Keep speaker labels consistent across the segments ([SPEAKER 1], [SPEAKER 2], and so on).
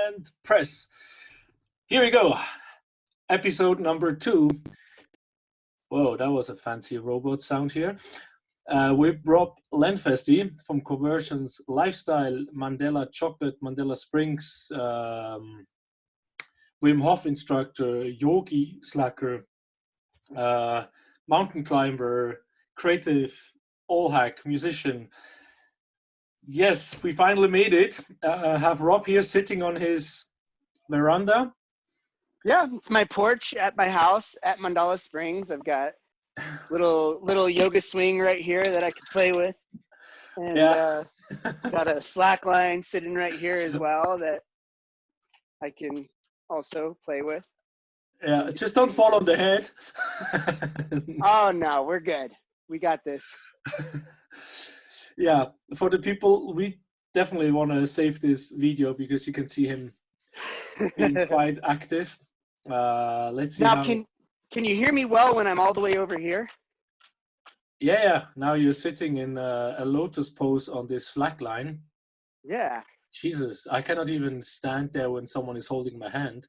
[SPEAKER 1] and press. Here we go. Episode number 2. Whoa, that was a fancy robot sound here. With Rob Lenfestey from Convergence Lifestyle, Mandala Chocolate, Mandala Springs, Wim Hof instructor, yogi slacker, mountain climber, creative, all hack, musician. Yes, we finally made it. Have Rob here sitting on his veranda.
[SPEAKER 2] Yeah, it's my porch at my house at Mandala Springs. I've got little yoga swing right here that I could play with, and got a slack line sitting right here as well that I can also play with.
[SPEAKER 1] Yeah, just don't fall on the head.
[SPEAKER 2] Oh no, we're good. We got this.
[SPEAKER 1] Yeah, for the people, we definitely want to save this video because you can see him being quite active. Let's see
[SPEAKER 2] now,
[SPEAKER 1] how...
[SPEAKER 2] Can you hear me well when I'm all the way over here?
[SPEAKER 1] Yeah. Now you're sitting in a lotus pose on this slack line.
[SPEAKER 2] Yeah.
[SPEAKER 1] Jesus, I cannot even stand there when someone is holding my hand.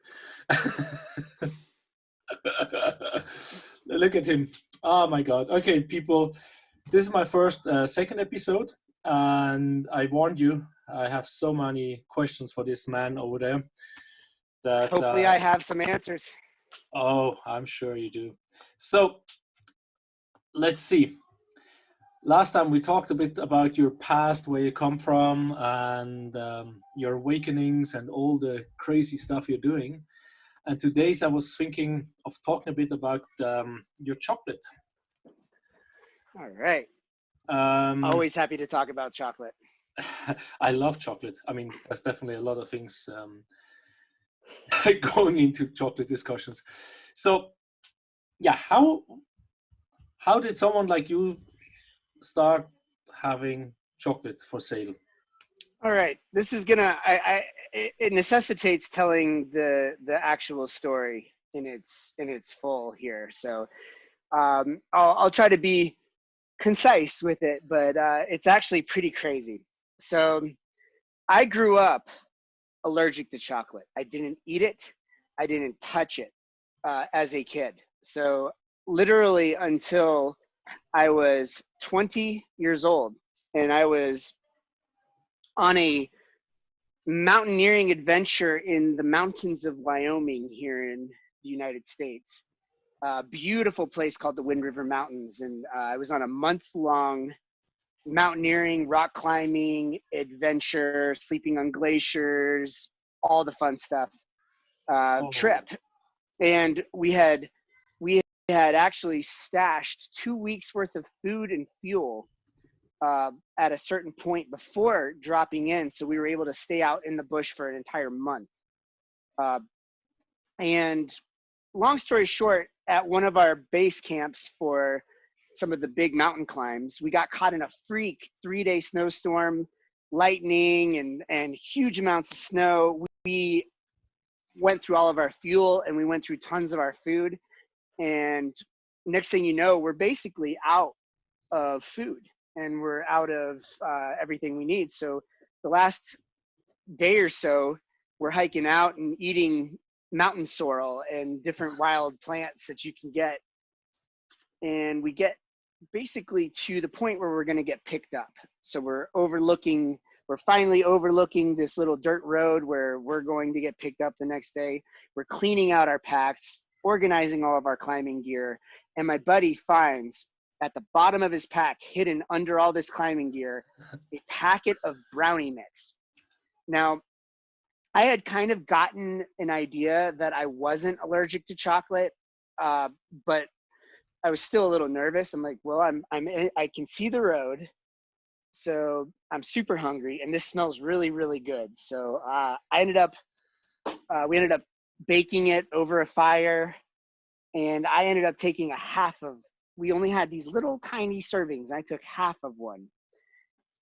[SPEAKER 1] Look at him. Oh my God. Okay, people, this is my second episode, and I warned you, I have so many questions for this man over there. That
[SPEAKER 2] hopefully I have some answers.
[SPEAKER 1] Oh, I'm sure you do. So let's see. Last time we talked a bit about your past, where you come from, and your awakenings and all the crazy stuff you're doing. And today's I was thinking of talking a bit about your chocolate.
[SPEAKER 2] All right. Always happy to talk about chocolate.
[SPEAKER 1] I love chocolate. I mean, there's definitely a lot of things going into chocolate discussions. So, yeah, how did someone like you start having chocolate for sale?
[SPEAKER 2] All right, this is gonna. It necessitates telling the actual story in its full here. So, I'll try to be concise with it, but it's actually pretty crazy. So, I grew up allergic to chocolate. I didn't eat it. I didn't touch it as a kid. So, literally until I was 20 years old, and I was on a mountaineering adventure in the mountains of Wyoming here in the United States. A beautiful place called the Wind River Mountains. And I was on a month-long mountaineering, rock climbing adventure, sleeping on glaciers, all the fun stuff trip. And we had actually stashed 2 weeks worth of food and fuel at a certain point before dropping in. So we were able to stay out in the bush for an entire month. And long story short, at one of our base camps for some of the big mountain climbs, we got caught in a freak 3-day snowstorm, lightning and huge amounts of snow. We went through all of our fuel and we went through tons of our food. And next thing you know, we're basically out of food and we're out of everything we need. So the last day or so, we're hiking out and eating mountain sorrel and different wild plants that you can get. And we get basically to the point where we're going to get picked up. So we're finally overlooking this little dirt road where we're going to get picked up the next day. We're cleaning out our packs, organizing all of our climbing gear. And my buddy finds at the bottom of his pack, hidden under all this climbing gear, a packet of brownie mix. Now, I had kind of gotten an idea that I wasn't allergic to chocolate, but I was still a little nervous. I'm like, well, I can see the road, so I'm super hungry, and this smells really, really good. So we ended up baking it over a fire, and I ended up taking we only had these little tiny servings. I took half of one,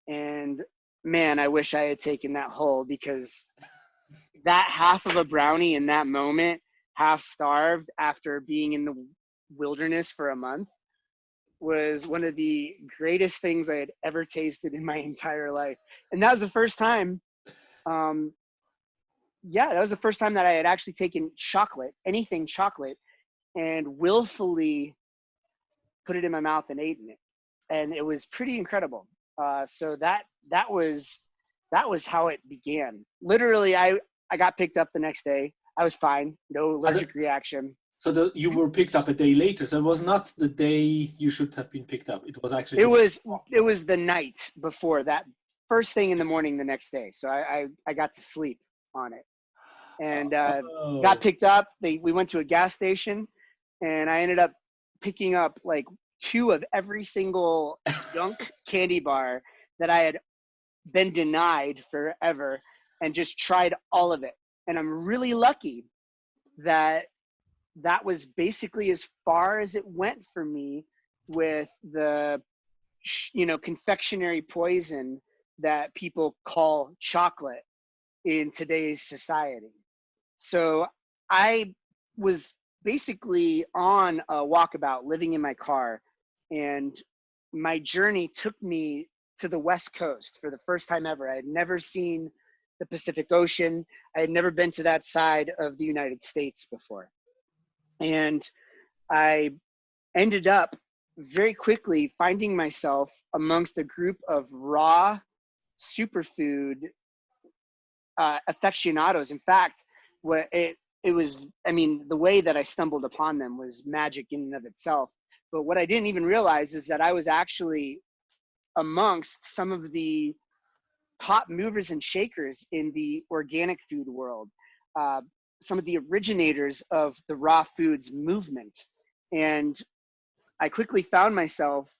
[SPEAKER 2] and man, I wish I had taken that whole, because that half of a brownie in that moment, half starved after being in the wilderness for a month, was one of the greatest things I had ever tasted in my entire life. And that was the first time yeah, that was the first time that I had actually taken chocolate, anything chocolate, and willfully put it in my mouth and ate it. And it was pretty incredible. So that was how it began. Literally, I got picked up the next day. I was fine, no allergic reaction.
[SPEAKER 1] So you were picked up a day later. So it was not the day you should have been picked up. It was actually
[SPEAKER 2] it was the night before that, first thing in the morning the next day. So I got to sleep on it, and got picked up. We went to a gas station, and I ended up picking up like 2 of every single junk candy bar that I had been denied forever, and just tried all of it. And I'm really lucky that was basically as far as it went for me with the, confectionery poison that people call chocolate in today's society. So I was basically on a walkabout, living in my car, and my journey took me to the West Coast for the first time ever. I had never seen the Pacific Ocean. I had never been to that side of the United States before. And I ended up very quickly finding myself amongst a group of raw superfood aficionados. In fact, it was, the way that I stumbled upon them was magic in and of itself. But what I didn't even realize is that I was actually amongst some of the top movers and shakers in the organic food world, some of the originators of the raw foods movement. And I quickly found myself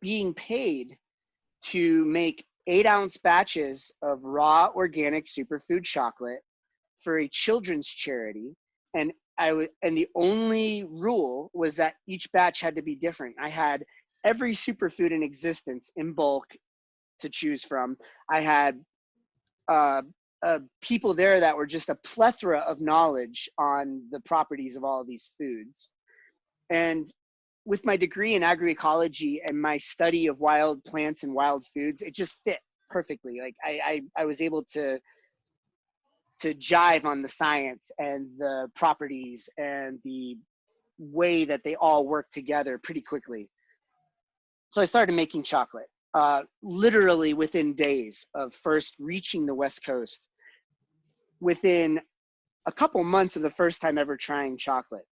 [SPEAKER 2] being paid to make 8-ounce batches of raw organic superfood chocolate for a children's charity. And the only rule was that each batch had to be different. I had every superfood in existence in bulk to choose from. I had people there that were just a plethora of knowledge on the properties of all of these foods. And with my degree in agroecology and my study of wild plants and wild foods, it just fit perfectly. Like I was able to jive on the science and the properties and the way that they all work together pretty quickly. So I started making chocolate, literally within days of first reaching the West Coast, within a couple months of the first time ever trying chocolate.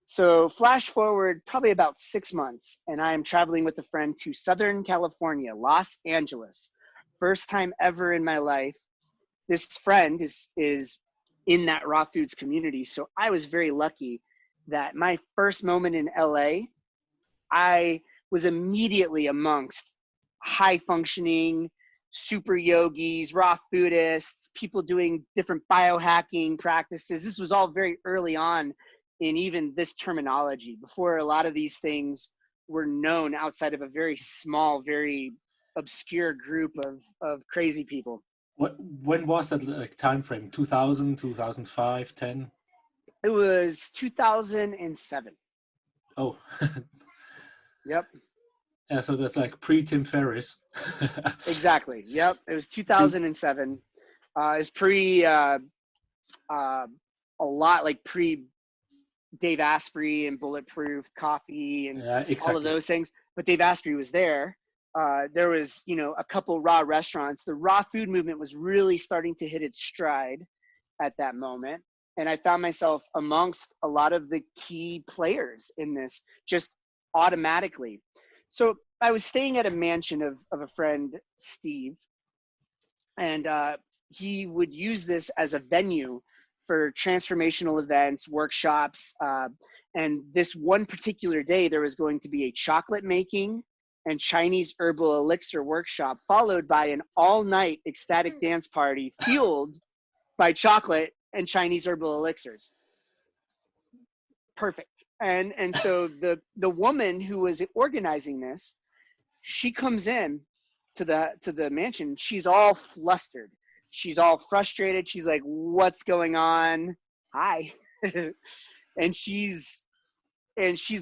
[SPEAKER 2] So flash forward probably about 6 months, and I am traveling with a friend to Southern California, Los Angeles. First time ever in my life. This friend is in that raw foods community. So I was very lucky that my first moment in LA, I was immediately amongst high functioning super yogis, raw foodists, people doing different biohacking practices. This was all very early on in even this terminology, before a lot of these things were known outside of a very small, very obscure group of crazy people.
[SPEAKER 1] When was that time frame? 2000, 2005, 10?
[SPEAKER 2] It was 2007.
[SPEAKER 1] Oh.
[SPEAKER 2] Yep.
[SPEAKER 1] Yeah, so that's like pre-Tim Ferriss.
[SPEAKER 2] Exactly. Yep. It was 2007. It's pre a lot like pre Dave Asprey and Bulletproof Coffee and all of those things. But Dave Asprey was there. There was, a couple raw restaurants. The raw food movement was really starting to hit its stride at that moment. And I found myself amongst a lot of the key players in this just automatically. So I was staying at a mansion of a friend, Steve, and he would use this as a venue for transformational events, workshops. And this one particular day, there was going to be a chocolate making and Chinese herbal elixir workshop, followed by an all-night ecstatic dance party fueled by chocolate and Chinese herbal elixirs. Perfect. And so the woman who was organizing this, she comes in to the mansion. She's all flustered. She's all frustrated. She's like, "What's going on? Hi." and she's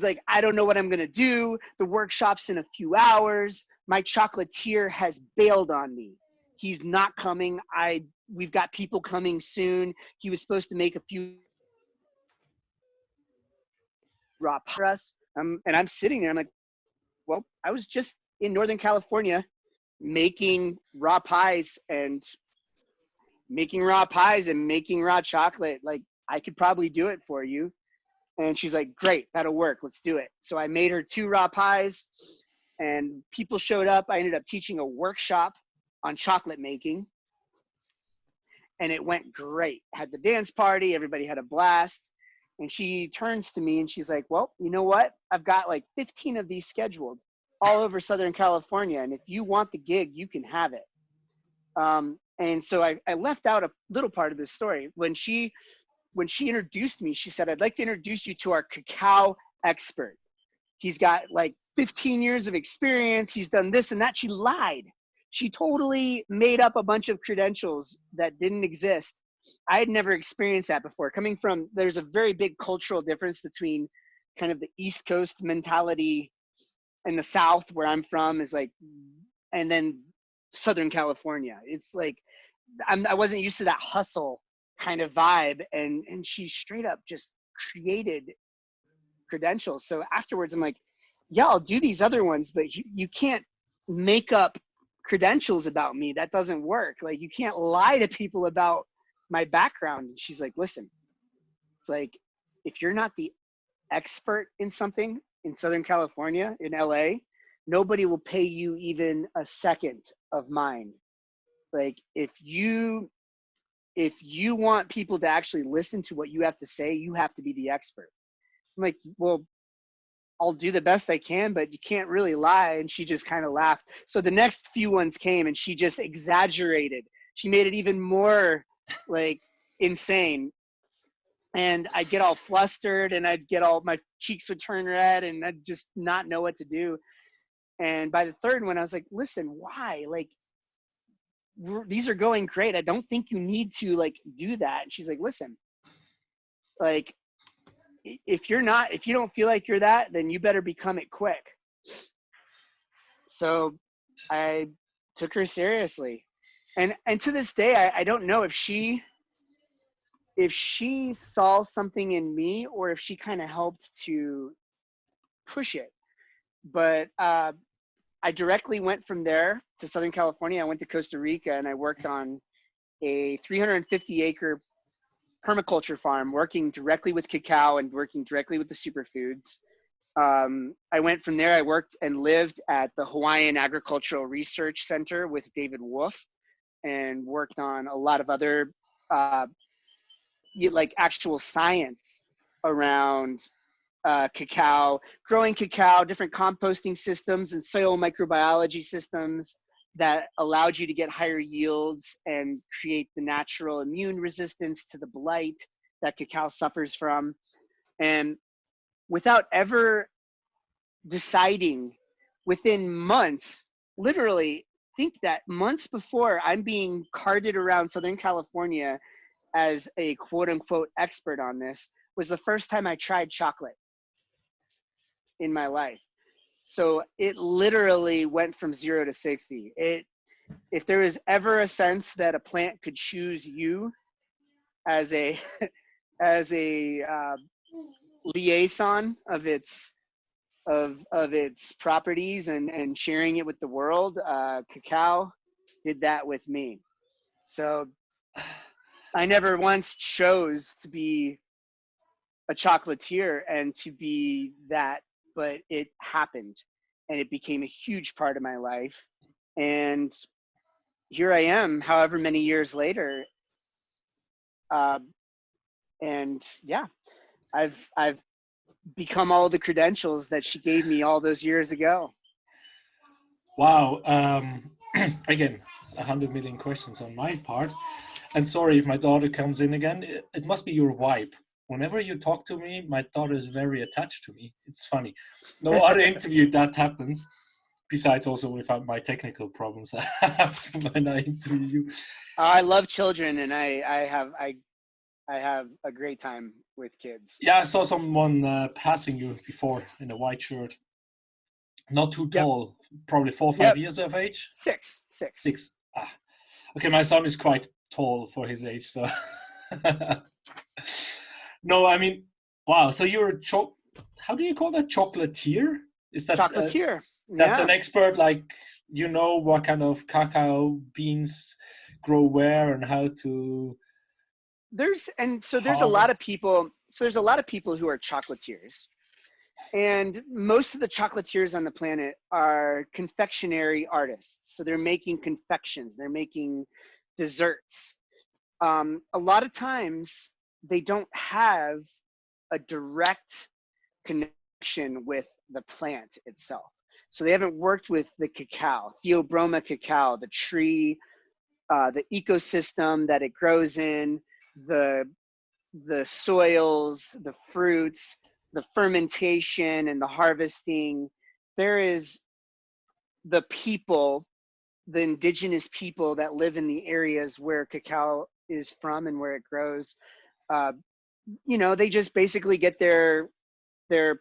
[SPEAKER 2] like, "I don't know what I'm going to do. The workshop's in a few hours. My chocolatier has bailed on me." he's not coming. We've got people coming soon. He was supposed to make a few raw for us. And I'm sitting there. I'm like, well, I was just in Northern California making raw pies and making raw chocolate. Like, I could probably do it for you. And she's like, great, that'll work. Let's do it. So I made her 2 raw pies and people showed up. I ended up teaching a workshop on chocolate making and it went great. Had the dance party, everybody had a blast. And she turns to me and she's like, well, you know what? I've got like 15 of these scheduled all over Southern California. And if you want the gig, you can have it. And so I left out a little part of this story. When she introduced me, she said, I'd like to introduce you to our cacao expert. He's got like 15 years of experience. He's done this and that. She lied. She totally made up a bunch of credentials that didn't exist. I had never experienced that before. Coming from, there's a very big cultural difference between kind of the East Coast mentality and the South, where I'm from, is like, and then Southern California. It's like, I wasn't used to that hustle kind of vibe. And she straight up just created credentials. So afterwards, I'm like, yeah, I'll do these other ones, but you can't make up credentials about me. That doesn't work. Like, you can't lie to people about my background. And she's like, listen, it's like, if you're not the expert in something in Southern California, in LA, nobody will pay you even a second of mine. Like, if you want people to actually listen to what you have to say, you have to be the expert. I'm like, well, I'll do the best I can, but you can't really lie. And she just kind of laughed. So the next few ones came and she just exaggerated. She made it even more like insane. And I'd get all flustered and my cheeks would turn red and I'd just not know what to do. And by the third one, I was like, listen, why? Like, these are going great. I don't think you need to like do that. And she's like, listen, like, if you don't feel like you're that, then you better become it quick. So I took her seriously. And to this day, I don't know if she saw something in me or if she kind of helped to push it. But I directly went from there to Southern California. I went to Costa Rica and I worked on a 350-acre permaculture farm, working directly with cacao and working directly with the superfoods. I went from there. I worked and lived at the Hawaiian Agricultural Research Center with David Wolf and worked on a lot of other like actual science around cacao, growing cacao, different composting systems and soil microbiology systems that allowed you to get higher yields and create the natural immune resistance to the blight that cacao suffers from. And without ever deciding, within months, literally think that months before I'm being carted around Southern California as a quote unquote expert on this, was the first time I tried chocolate in my life. So it literally went from 0 to 60. If there is ever a sense that a plant could choose you as a liaison of its properties and sharing it with the world, cacao did that with me. So I never once chose to be a chocolatier and to be that, but it happened and it became a huge part of my life. And here I am, however many years later. And yeah, I've become all the credentials that she gave me all those years ago.
[SPEAKER 1] Wow. Again, 100 million questions on my part. And sorry if my daughter comes in again. It must be your vibe. Whenever you talk to me, my daughter is very attached to me. It's funny. No other interview that happens, besides also without my technical problems I have when I interview you.
[SPEAKER 2] I love children, and I have a great time with kids.
[SPEAKER 1] Yeah, I saw someone passing you before in a white shirt. Not too tall, probably 4 or 5 years of age.
[SPEAKER 2] Six.
[SPEAKER 1] Ah. Okay, my son is quite tall for his age, so no, I mean, wow. So you're how do you call that? Chocolatier? Is that
[SPEAKER 2] Chocolatier.
[SPEAKER 1] that's an
[SPEAKER 2] Yeah.
[SPEAKER 1] expert, like, you know what kind of cacao beans grow where and how to
[SPEAKER 2] There's a lot of
[SPEAKER 1] harvest?
[SPEAKER 2] people. So there's a lot of people who are chocolatiers. And most of the chocolatiers on the planet are confectionery artists. So they're making confections, they're making desserts. A lot of times they don't have a direct connection with the plant itself. So they haven't worked with the cacao, Theobroma cacao, the tree, the ecosystem that it grows in, the soils, the fruits, the fermentation and the harvesting. There is the people, the indigenous people that live in the areas where cacao is from and where it grows. Uh, they just basically get their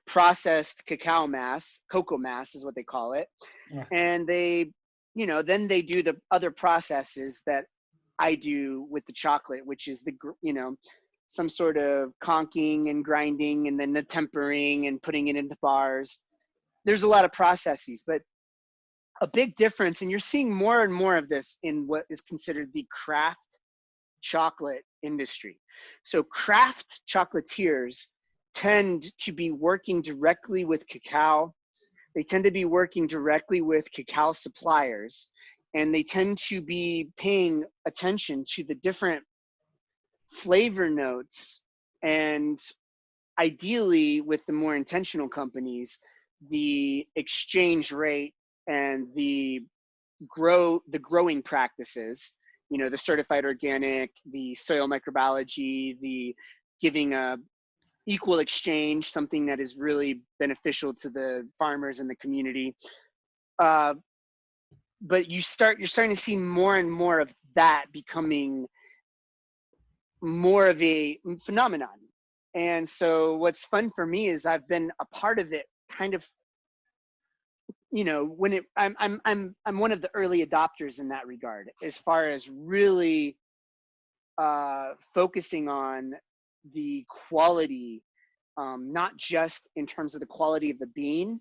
[SPEAKER 2] processed cacao mass, cocoa mass is what they call it,
[SPEAKER 1] Yeah.
[SPEAKER 2] and then they do the other processes that I do with the chocolate, which is some sort of conking and grinding, and then the tempering and putting it into bars. There's a lot of processes, but a big difference, and you're seeing more and more of this in what is considered the craft chocolate industry. So craft chocolatiers tend to be working directly with cacao. They tend to be working directly with cacao suppliers, and they tend to be paying attention to the different flavor notes, and ideally with the more intentional companies, the exchange rate and the growing practices, the certified organic, the soil microbiology, the giving a equal exchange, something that is really beneficial to the farmers and the community. But you're starting to see more and more of that becoming more of a phenomenon. And so what's fun for me is I've been a part of it kind of, when I'm one of the early adopters in that regard, as far as really focusing on the quality, not just in terms of the quality of the bean,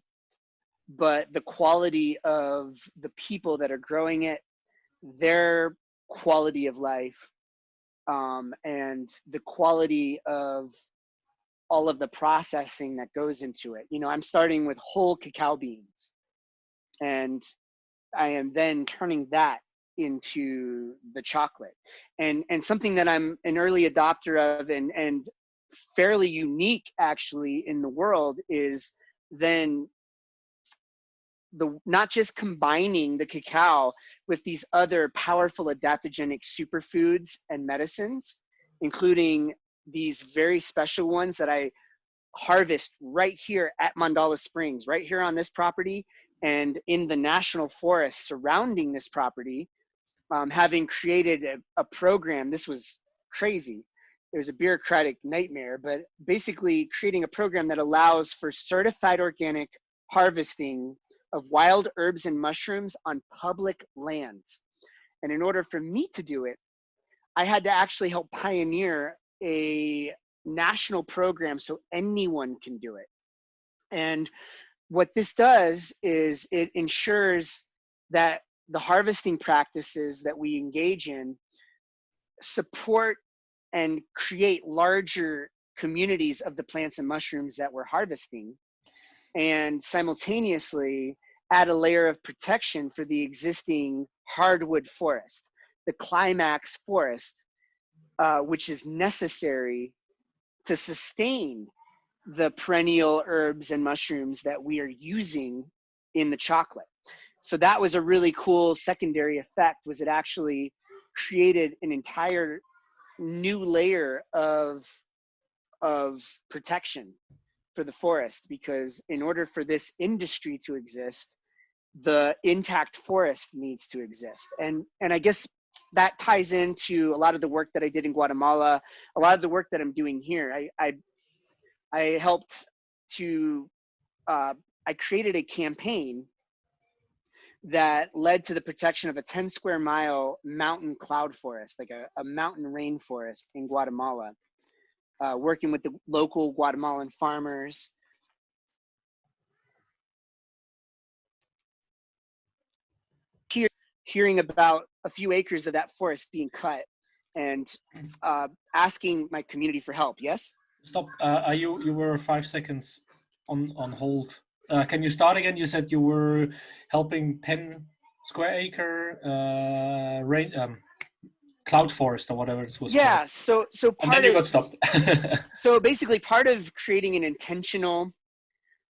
[SPEAKER 2] but the quality of the people that are growing it, their quality of life, and the quality of all of the processing that goes into it. I'm starting with whole cacao beans, and I am then turning that into the chocolate. And something that I'm an early adopter of, and fairly unique actually in the world, is then not just combining the cacao with these other powerful adaptogenic superfoods and medicines, including these very special ones that I harvest right here at Mandala Springs, right here on this property, and in the national forest surrounding this property. Having created a program, this was crazy. It was a bureaucratic nightmare, but basically creating a program that allows for certified organic harvesting of wild herbs and mushrooms on public lands. And in order for me to do it, I had to actually help pioneer a national program so anyone can do it. And what this does is it ensures that the harvesting practices that we engage in support and create larger communities of the plants and mushrooms that we're harvesting, and simultaneously add a layer of protection for the existing hardwood forest, the climax forest, which is necessary to sustain the perennial herbs and mushrooms that we are using in the chocolate. So that was a really cool secondary effect, was it actually created an entire new layer of protection for the forest, because in order for this industry to exist, the intact forest needs to exist. And I guess that ties into a lot of the work that I did in Guatemala, a lot of the work that I'm doing here. I helped to I created a campaign that led to the protection of a 10 square mile mountain cloud forest, like a mountain rainforest in Guatemala, working with the local Guatemalan farmers. Hearing about a few acres of that forest being cut and asking my community for help. Yes?
[SPEAKER 1] Stop. You were 5 seconds on hold. Can you start again? You said you were helping 10 square acre cloud forest or whatever it was
[SPEAKER 2] Yeah.
[SPEAKER 1] called.
[SPEAKER 2] So
[SPEAKER 1] And then you got stopped.
[SPEAKER 2] So basically, part of creating an intentional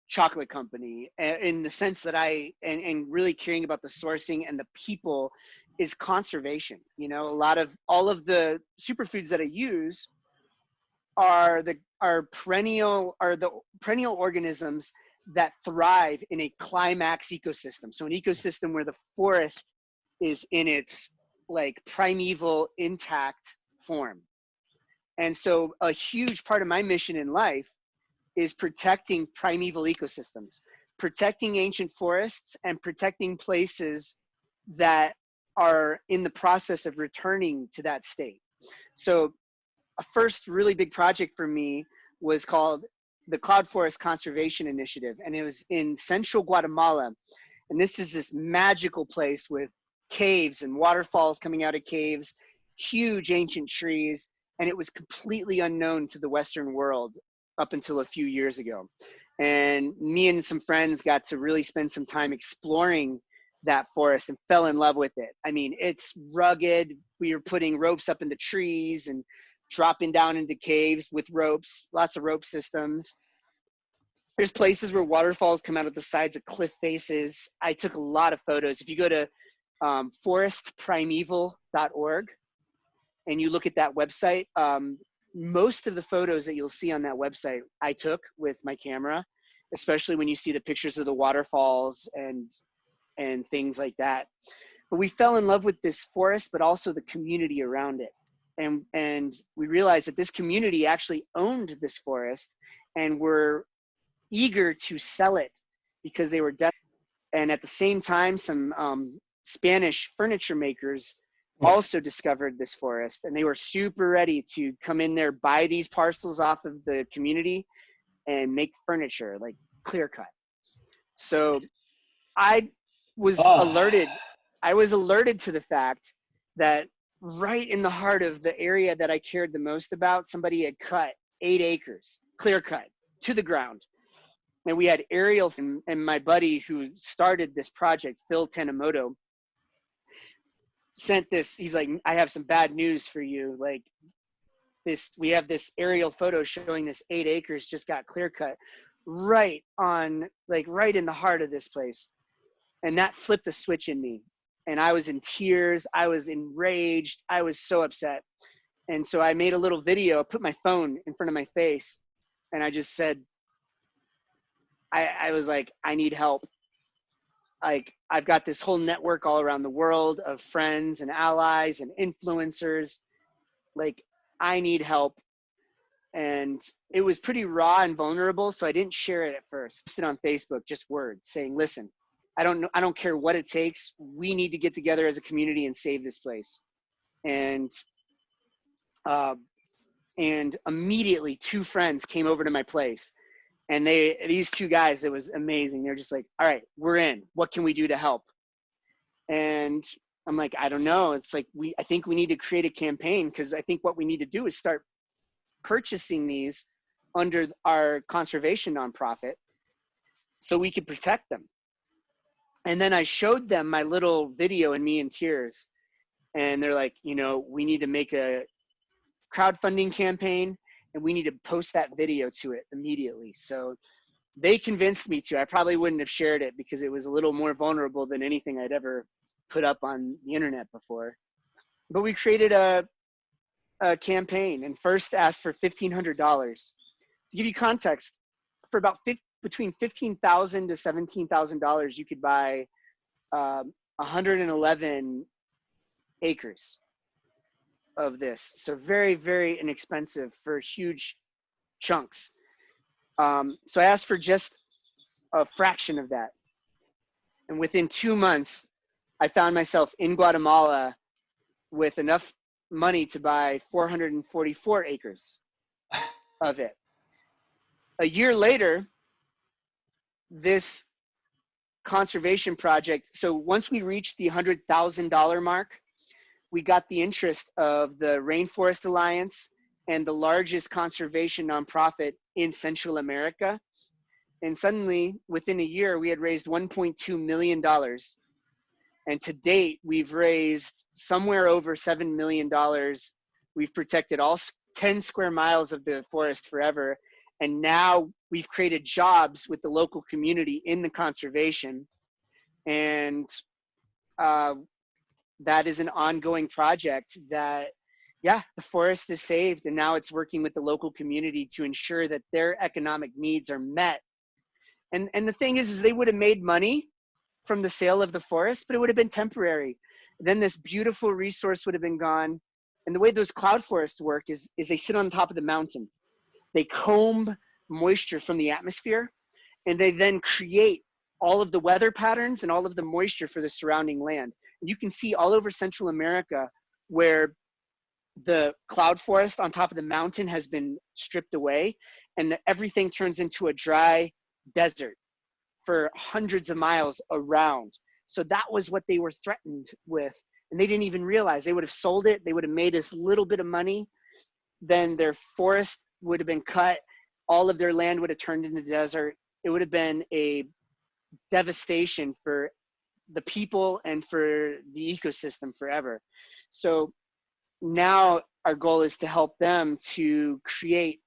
[SPEAKER 2] chocolate company, in the sense that and really caring about the sourcing and the people, is conservation. You know, all of the superfoods that I use are the perennial organisms that thrive in a climax ecosystem. So an ecosystem where the forest is in its like primeval intact form. And so a huge part of my mission in life is protecting primeval ecosystems, protecting ancient forests, and protecting places that are in the process of returning to that state. So a first really big project for me was called the Cloud Forest Conservation Initiative, and it was in central Guatemala. And this is this magical place with caves and waterfalls coming out of caves, huge ancient trees, and it was completely unknown to the Western world up until a few years ago. And me and some friends got to really spend some time exploring that forest and fell in love with it. I mean, it's rugged. We were putting ropes up into trees and dropping down into caves with ropes, lots of rope systems. There's places where waterfalls come out of the sides of cliff faces. I took a lot of photos. If you go to forestprimeval.org and you look at that website, most of the photos that you'll see on that website I took with my camera, especially when you see the pictures of the waterfalls and things like that. But we fell in love with this forest, but also the community around it. And we realized that this community actually owned this forest and were eager to sell it because they were and at the same time, some Spanish furniture makers also discovered this forest, and they were super ready to come in there, buy these parcels off of the community and make furniture, like clear cut. So I was alerted to the fact that right in the heart of the area that I cared the most about, somebody had cut 8 acres, clear cut to the ground. And we had aerial, and my buddy who started this project, Phil Tanimoto, sent this. He's like, I have some bad news for you. Like we have this aerial photo showing this 8 acres just got clear cut right in the heart of this place. And that flipped a switch in me. And I was in tears. I was enraged. I was so upset. And so I made a little video, put my phone in front of my face, and I just said, I was like, I need help. Like, I've got this whole network all around the world of friends and allies and influencers. Like, I need help. And it was pretty raw and vulnerable, so I didn't share it at first. I posted on Facebook, just words saying, listen, I don't care what it takes. We need to get together as a community and save this place. And immediately 2 friends came over to my place. And these 2 guys, it was amazing. They're just like, all right, we're in. What can we do to help? And I'm like, I don't know. It's like, I think we need to create a campaign, because I think what we need to do is start purchasing these under our conservation nonprofit so we could protect them. And then I showed them my little video and me in tears. And they're like, we need to make a crowdfunding campaign, and we need to post that video to it immediately. So they convinced me to. I probably wouldn't have shared it because it was a little more vulnerable than anything I'd ever put up on the internet before. But we created a campaign and first asked for $1,500. To give you context, for about between $15,000 to $17,000, you could buy 111 acres of this. So very, very inexpensive for huge chunks. So I asked for just a fraction of that. And within 2 months, I found myself in Guatemala with enough money to buy 444 acres of it. A year later, this conservation project, so once we reached the $100,000 mark, we got the interest of the Rainforest Alliance and the largest conservation nonprofit in Central America. And suddenly, within a year, we had raised $1.2 million. And to date, we've raised somewhere over $7 million. We've protected all 10 square miles of the forest forever. And now we've created jobs with the local community in the conservation. And that is an ongoing project that, yeah, the forest is saved. And now it's working with the local community to ensure that their economic needs are met. And the thing is they would have made money from the sale of the forest, but it would have been temporary. Then this beautiful resource would have been gone. And the way those cloud forests work is they sit on top of the mountain. They comb moisture from the atmosphere, and they then create all of the weather patterns and all of the moisture for the surrounding land. And you can see all over Central America where the cloud forest on top of the mountain has been stripped away, and everything turns into a dry desert for hundreds of miles around. So that was what they were threatened with. And they didn't even realize. They would have sold it. They would have made this little bit of money. Then their forest would have been cut. All of their land would have turned into desert. It would have been a devastation for the people and for the ecosystem forever. So now our goal is to help them to create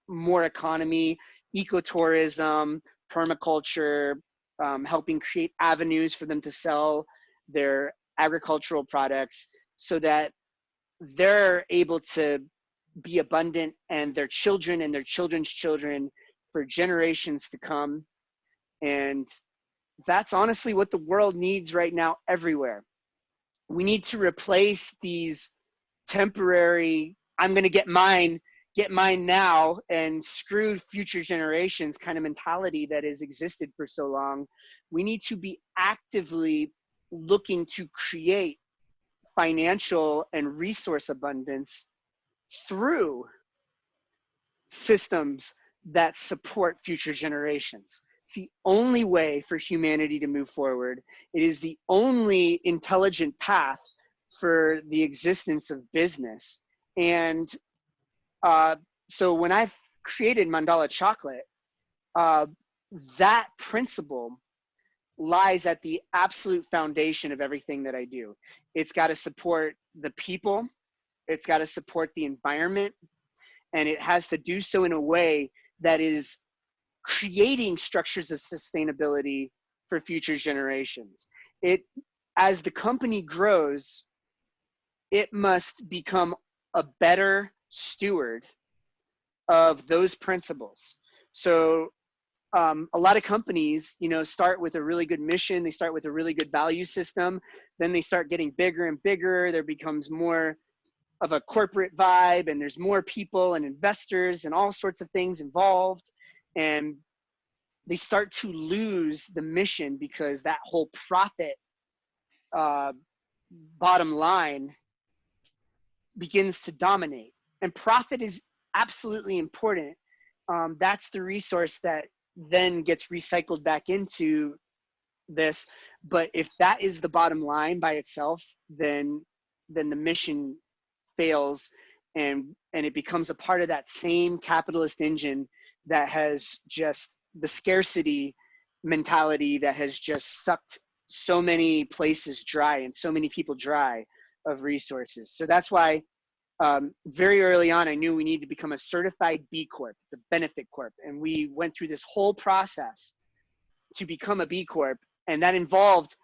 [SPEAKER 2] more economy, ecotourism, permaculture, helping create avenues for them to sell their agricultural products so that they're able to be abundant, and their children and their children's children for generations to come. And that's honestly what the world needs right now everywhere. We need to replace these temporary, I'm going to get mine now and screw future generations kind of mentality that has existed for so long. We need to be actively looking to create financial and resource abundance through systems that support future generations. It's the only way for humanity to move forward. It is the only intelligent path for the existence of business. And so when I've created Mandala Chocolate, that principle lies at the absolute foundation of everything that I do. It's got to support the people, it's got to support the environment, and it has to do so in a way that is creating structures of sustainability for future generations. As the company grows, it must become a better steward of those principles. So a lot of companies, start with a really good mission. They start with a really good value system. Then they start getting bigger and bigger. There becomes more of a corporate vibe, and there's more people and investors and all sorts of things involved. And they start to lose the mission because that whole profit bottom line begins to dominate. And profit is absolutely important. That's the resource that then gets recycled back into this. But if that is the bottom line by itself, then the mission fails, and it becomes a part of that same capitalist engine that has just the scarcity mentality that has just sucked so many places dry and so many people dry of resources. So that's why very early on, I knew we needed to become a certified B Corp. It's a benefit corp. And we went through this whole process to become a B Corp. And that involved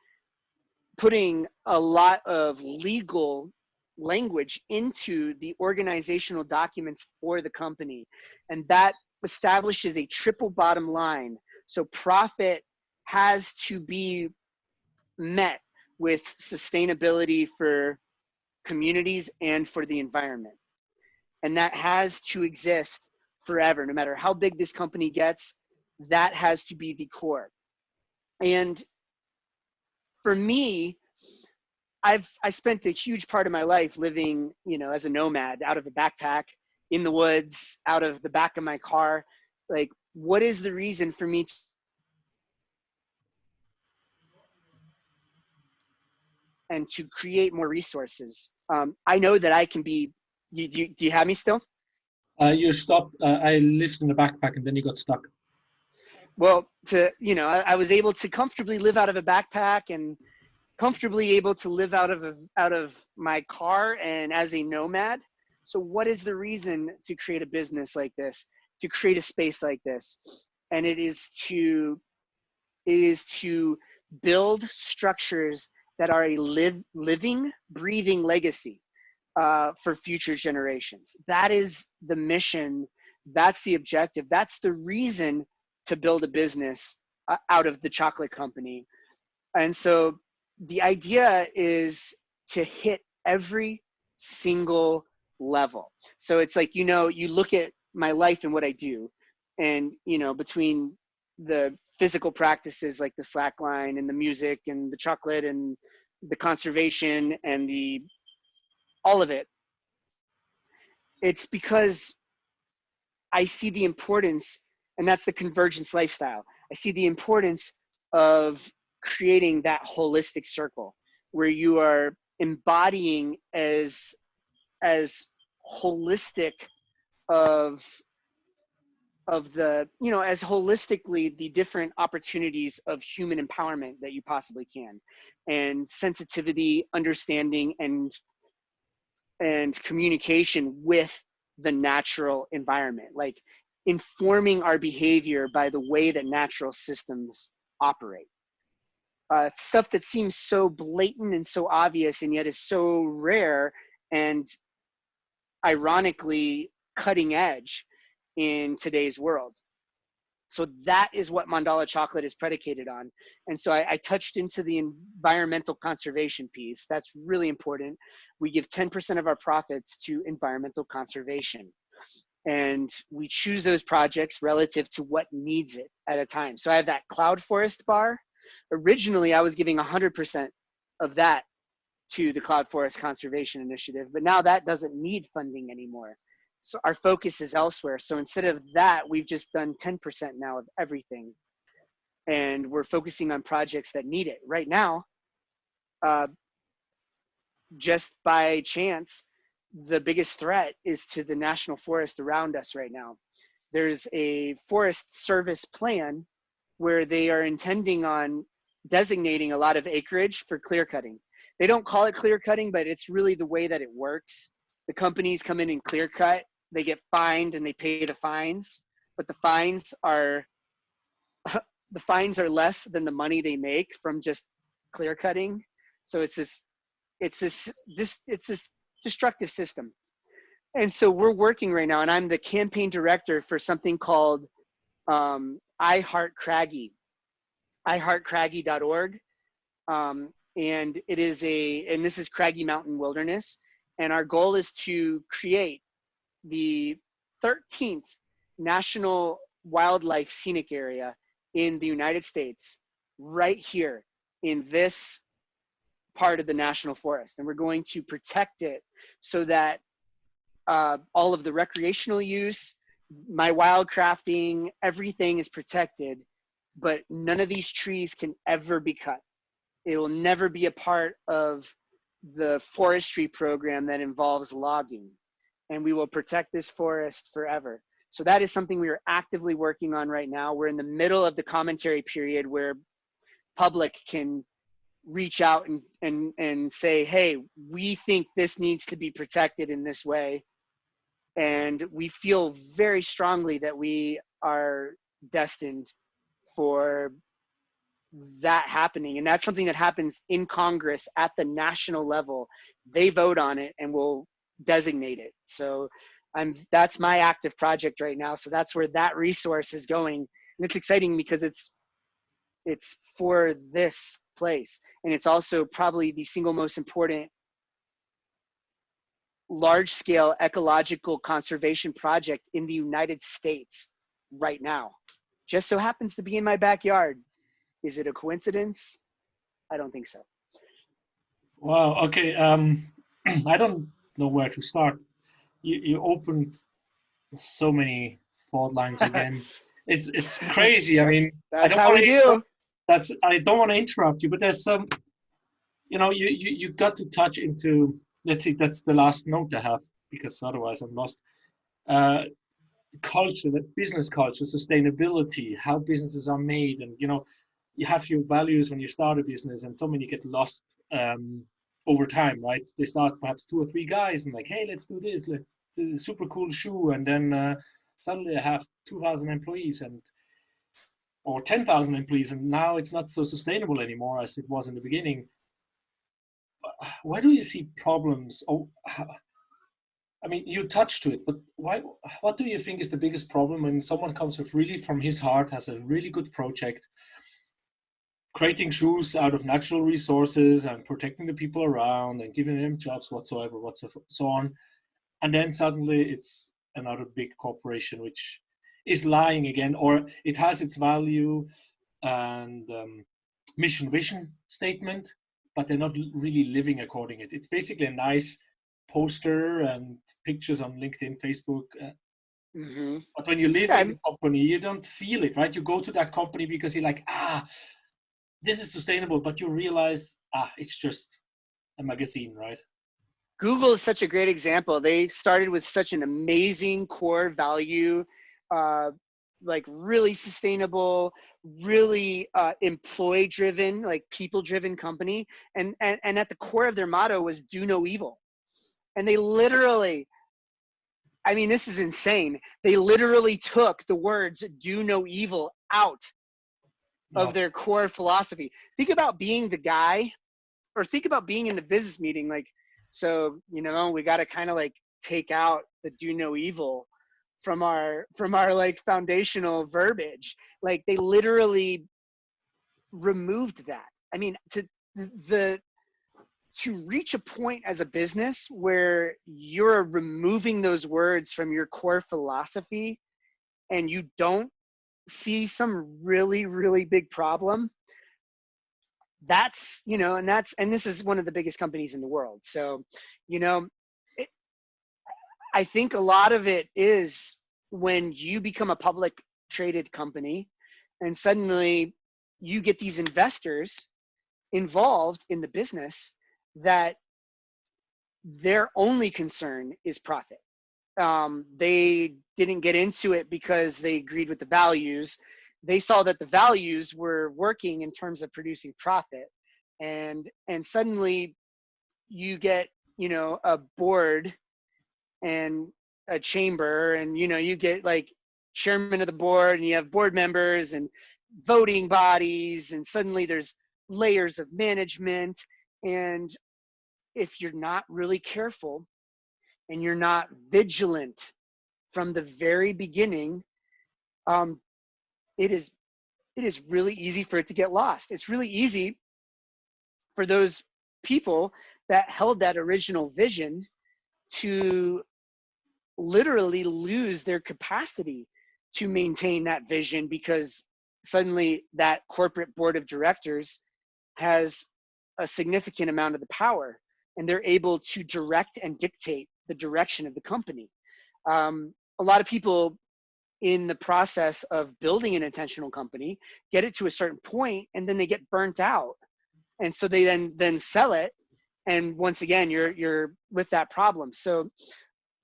[SPEAKER 2] putting a lot of legal language into the organizational documents for the company. And that establishes a triple bottom line. So profit has to be met with sustainability for communities and for the environment. And that has to exist forever. No matter how big this company gets, that has to be the core. And for me, I spent a huge part of my life living, you know, as a nomad, out of a backpack, in the woods, out of the back of my car. Like, what is the reason for me and to create more resources? I know that I can be, do you have me still?
[SPEAKER 1] You stopped. I lived in the backpack, and then you got stuck.
[SPEAKER 2] Well, I was able to comfortably live out of a backpack and comfortably able to live out of my car and as a nomad. So what is the reason to create a business like this, to create a space like this? And it is to build structures that are a living, breathing legacy for future generations. That is the mission. That's the objective. That's the reason to build a business out of the chocolate company. And so the idea is to hit every single level. So it's like, you know, you look at my life and what I do, and, you know, between the physical practices like the slackline and the music and the chocolate and the conservation and all of it, it's because I see the importance, and that's the convergence lifestyle. I see the importance of creating that holistic circle where you are embodying as holistic of the, you know, as holistically the different opportunities of human empowerment that you possibly can, and sensitivity, understanding, and communication with the natural environment, like informing our behavior by the way that natural systems operate. Stuff that seems so blatant and so obvious and yet is so rare and ironically cutting edge in today's world. So that is what Mandala Chocolate is predicated on. And so I touched into the environmental conservation piece. That's really important. We give 10% of our profits to environmental conservation. And we choose those projects relative to what needs it at a time. So I have that cloud forest bar. Originally, I was giving 100% of that to the Cloud Forest Conservation Initiative, but now that doesn't need funding anymore. So our focus is elsewhere. So instead of that, we've just done 10% now of everything. And we're focusing on projects that need it. Right now, just by chance, the biggest threat is to the national forest around us right now. There's a forest service plan where they are intending on designating a lot of acreage for clear cutting. They don't call it clear cutting, but it's really the way that it works. The companies come in and clear cut, they get fined and they pay the fines, but the fines are less than the money they make from just clear cutting. So it's this destructive system. And so we're working right now, and I'm the campaign director for something called I Heart Craggy, iheartcraggy.org. And it is and this is Craggy Mountain Wilderness. And our goal is to create the 13th National Wildlife Scenic Area in the United States, right here in this part of the national forest. And we're going to protect it so that all of the recreational use, my wildcrafting, everything is protected, but none of these trees can ever be cut. It will never be a part of the forestry program that involves logging, and we will protect this forest forever. So that is something we are actively working on right now. We're in the middle of the commentary period where public can reach out and say, hey, we think this needs to be protected in this way. And we feel very strongly that we are destined for that happening. And that's something that happens in Congress at the national level. They vote on it and will designate it. So that's my active project right now. So that's where that resource is going. And it's exciting because it's for this place. And it's also probably the single most important large-scale ecological conservation project in the United States right now. Just so happens to be in my backyard. Is it a coincidence? I don't think so.
[SPEAKER 1] Wow. Okay. I don't know where to start. You opened so many fault lines again. It's crazy. I mean, I
[SPEAKER 2] That's
[SPEAKER 1] don't
[SPEAKER 2] how
[SPEAKER 1] want
[SPEAKER 2] we
[SPEAKER 1] to.
[SPEAKER 2] do.
[SPEAKER 1] I don't want to interrupt you, but there's some. You got to touch into. Let's see. That's the last note I have because otherwise I'm lost. Uh, Culture, the business culture, sustainability, how businesses are made, and you have your values when you start a business, and so many get lost over time, right? They start perhaps two or three guys and like, hey, let's do this, let's do a super cool shoe, and then suddenly I have 2,000 employees and or 10,000 employees, and now it's not so sustainable anymore as it was in the beginning. Where do you see problems? I mean, you touched to it, but why? What do you think is the biggest problem when someone comes with really from his heart, has a really good project, creating shoes out of natural resources and protecting the people around and giving them jobs whatsoever, so on, and then suddenly it's another big corporation which is lying again, or it has its value and mission vision statement, but they're not really living according it. It's basically a nice poster and pictures on LinkedIn, Facebook.
[SPEAKER 2] Mm-hmm.
[SPEAKER 1] But when you live
[SPEAKER 2] Yeah,
[SPEAKER 1] in a company, you don't feel it, right? You go to that company because you're like, this is sustainable, but you realize, it's just a magazine, right?
[SPEAKER 2] Google is such a great example. They started with such an amazing core value, like really sustainable, really employee driven, like people driven company. And at the core of their motto was do no evil. And they literally, I mean, this is insane. They literally took the words do no evil out of
[SPEAKER 1] No.
[SPEAKER 2] their core philosophy. Think about being the guy, or think about being in the business meeting, like, so we got to kind of like take out the do no evil from our like foundational verbiage. Like they literally removed that. I mean, to reach a point as a business where you're removing those words from your core philosophy and you don't see some really, really big problem, that's and this is one of the biggest companies in the world. So it, I think a lot of it is when you become a public traded company and suddenly you get these investors involved in the business that their only concern is profit. They didn't get into it because they agreed with the values. They saw that the values were working in terms of producing profit, and suddenly you get a board and a chamber, and you get like chairman of the board, and you have board members and voting bodies, and suddenly there's layers of management. And if you're not really careful and you're not vigilant from the very beginning, um, it is really easy for it to get lost. It's really easy for those people that held that original vision to literally lose their capacity to maintain that vision, because suddenly that corporate board of directors has a significant amount of the power, and they're able to direct and dictate the direction of the company. A lot of people in the process of building an intentional company get it to a certain point and then they get burnt out, and so they then sell it, and once again you're with that problem. So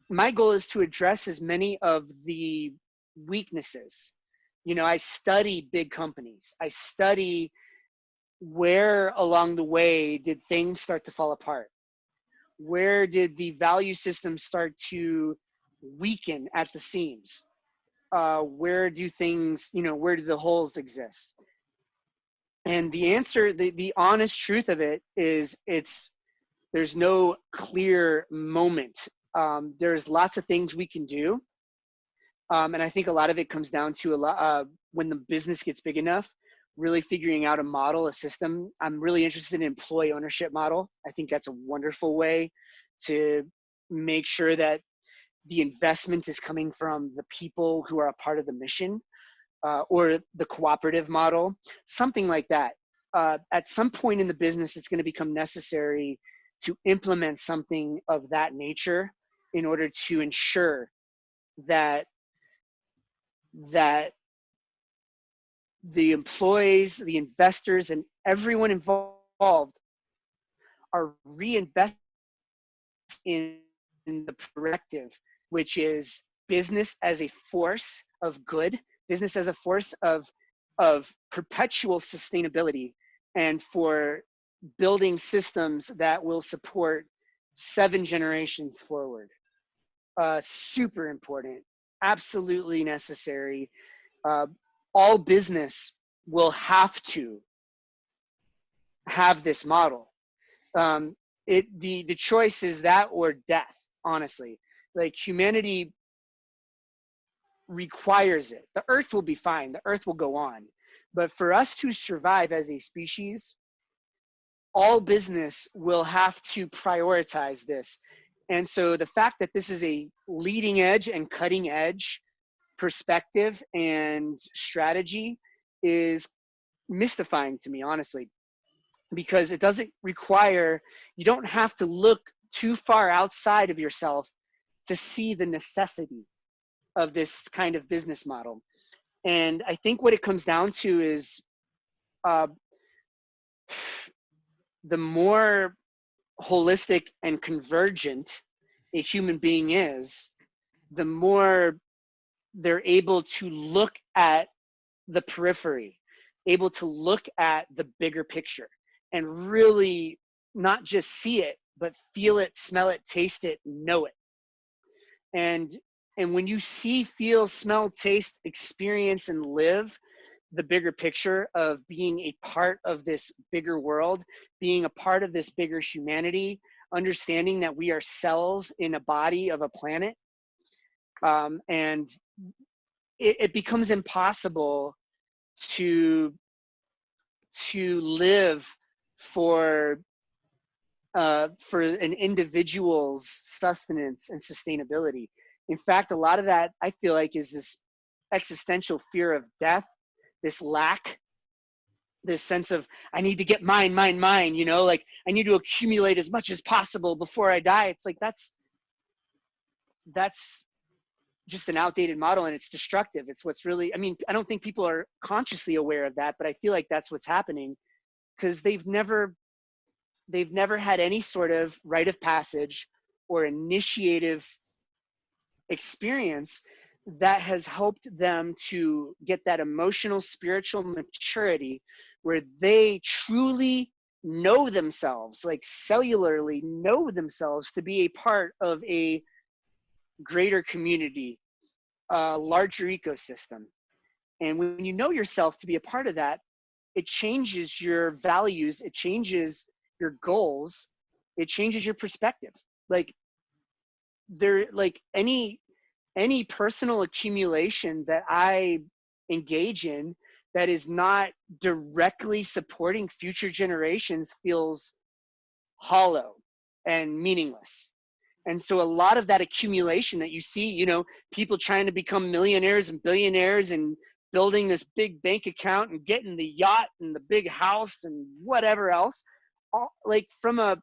[SPEAKER 2] my goal is to address as many of the weaknesses. I study big companies. I study where along the way did things start to fall apart. Where did the value system start to weaken at the seams? Where do things, where do the holes exist? And the answer, the honest truth of it is there's no clear moment. There's lots of things we can do. And I think a lot of it comes down to when the business gets big enough, really figuring out a model, a system. I'm really interested in employee ownership model. I think that's a wonderful way to make sure that the investment is coming from the people who are a part of the mission, or the cooperative model, something like that. at some point in the business, it's going to become necessary to implement something of that nature in order to ensure that the employees, the investors, and everyone involved are reinvesting in the directive, which is business as a force of good, business as a force of perpetual sustainability, and for building systems that will support 7 generations forward. Super important, absolutely necessary. All business will have to have this model. The choice is that or death, honestly. Like, humanity requires it. The earth will be fine, the earth will go on. But for us to survive as a species, all business will have to prioritize this. And so the fact that this is a leading edge and cutting edge perspective and strategy is mystifying to me, honestly, because it doesn't require, you don't have to look too far outside of yourself to see the necessity of this kind of business model. And I think what it comes down to is the more holistic and convergent a human being is, the more they're able to look at the periphery, able to look at the bigger picture, and really not just see it, but feel it, smell it, taste it, know it. And when you see, feel, smell, taste, experience, and live the bigger picture of being a part of this bigger world, being a part of this bigger humanity, understanding that we are cells in a body of a planet, and it becomes impossible to live for an individual's sustenance and sustainability. In fact, a lot of that, I feel like, is this existential fear of death, this lack, this sense of, I need to get mine, you know, like I need to accumulate as much as possible before I die. It's like, that's just an outdated model, and it's destructive. It's what's really, I mean, I don't think people are consciously aware of that, but I feel like that's what's happening, because they've never had any sort of rite of passage or initiative experience that has helped them to get that emotional, spiritual maturity where they truly know themselves, like cellularly know themselves to be a part of a greater community, a larger ecosystem. And when you know yourself to be a part of that, it changes your values, it changes your goals, it changes your perspective. Like, any personal accumulation that I engage in that is not directly supporting future generations feels hollow and meaningless. And so a lot of that accumulation that you see, you know, people trying to become millionaires and billionaires and building this big bank account and getting the yacht and the big house and whatever else, all, like from a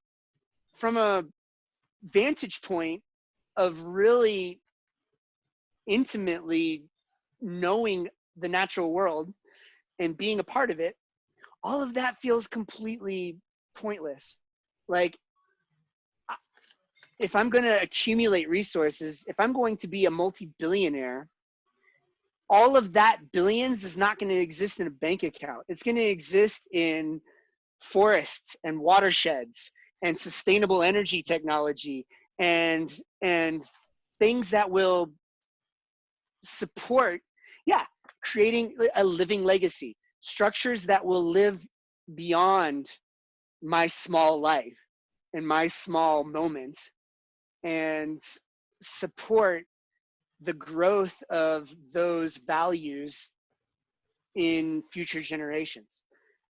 [SPEAKER 2] vantage point of really intimately knowing the natural world and being a part of it, all of that feels completely pointless. Like, if I'm going to accumulate resources, if I'm going to be a multi-billionaire, all of that billions is not going to exist in a bank account. It's going to exist in forests and watersheds and sustainable energy technology and things that will support, creating a living legacy, structures that will live beyond my small life and my small moment, and support the growth of those values in future generations.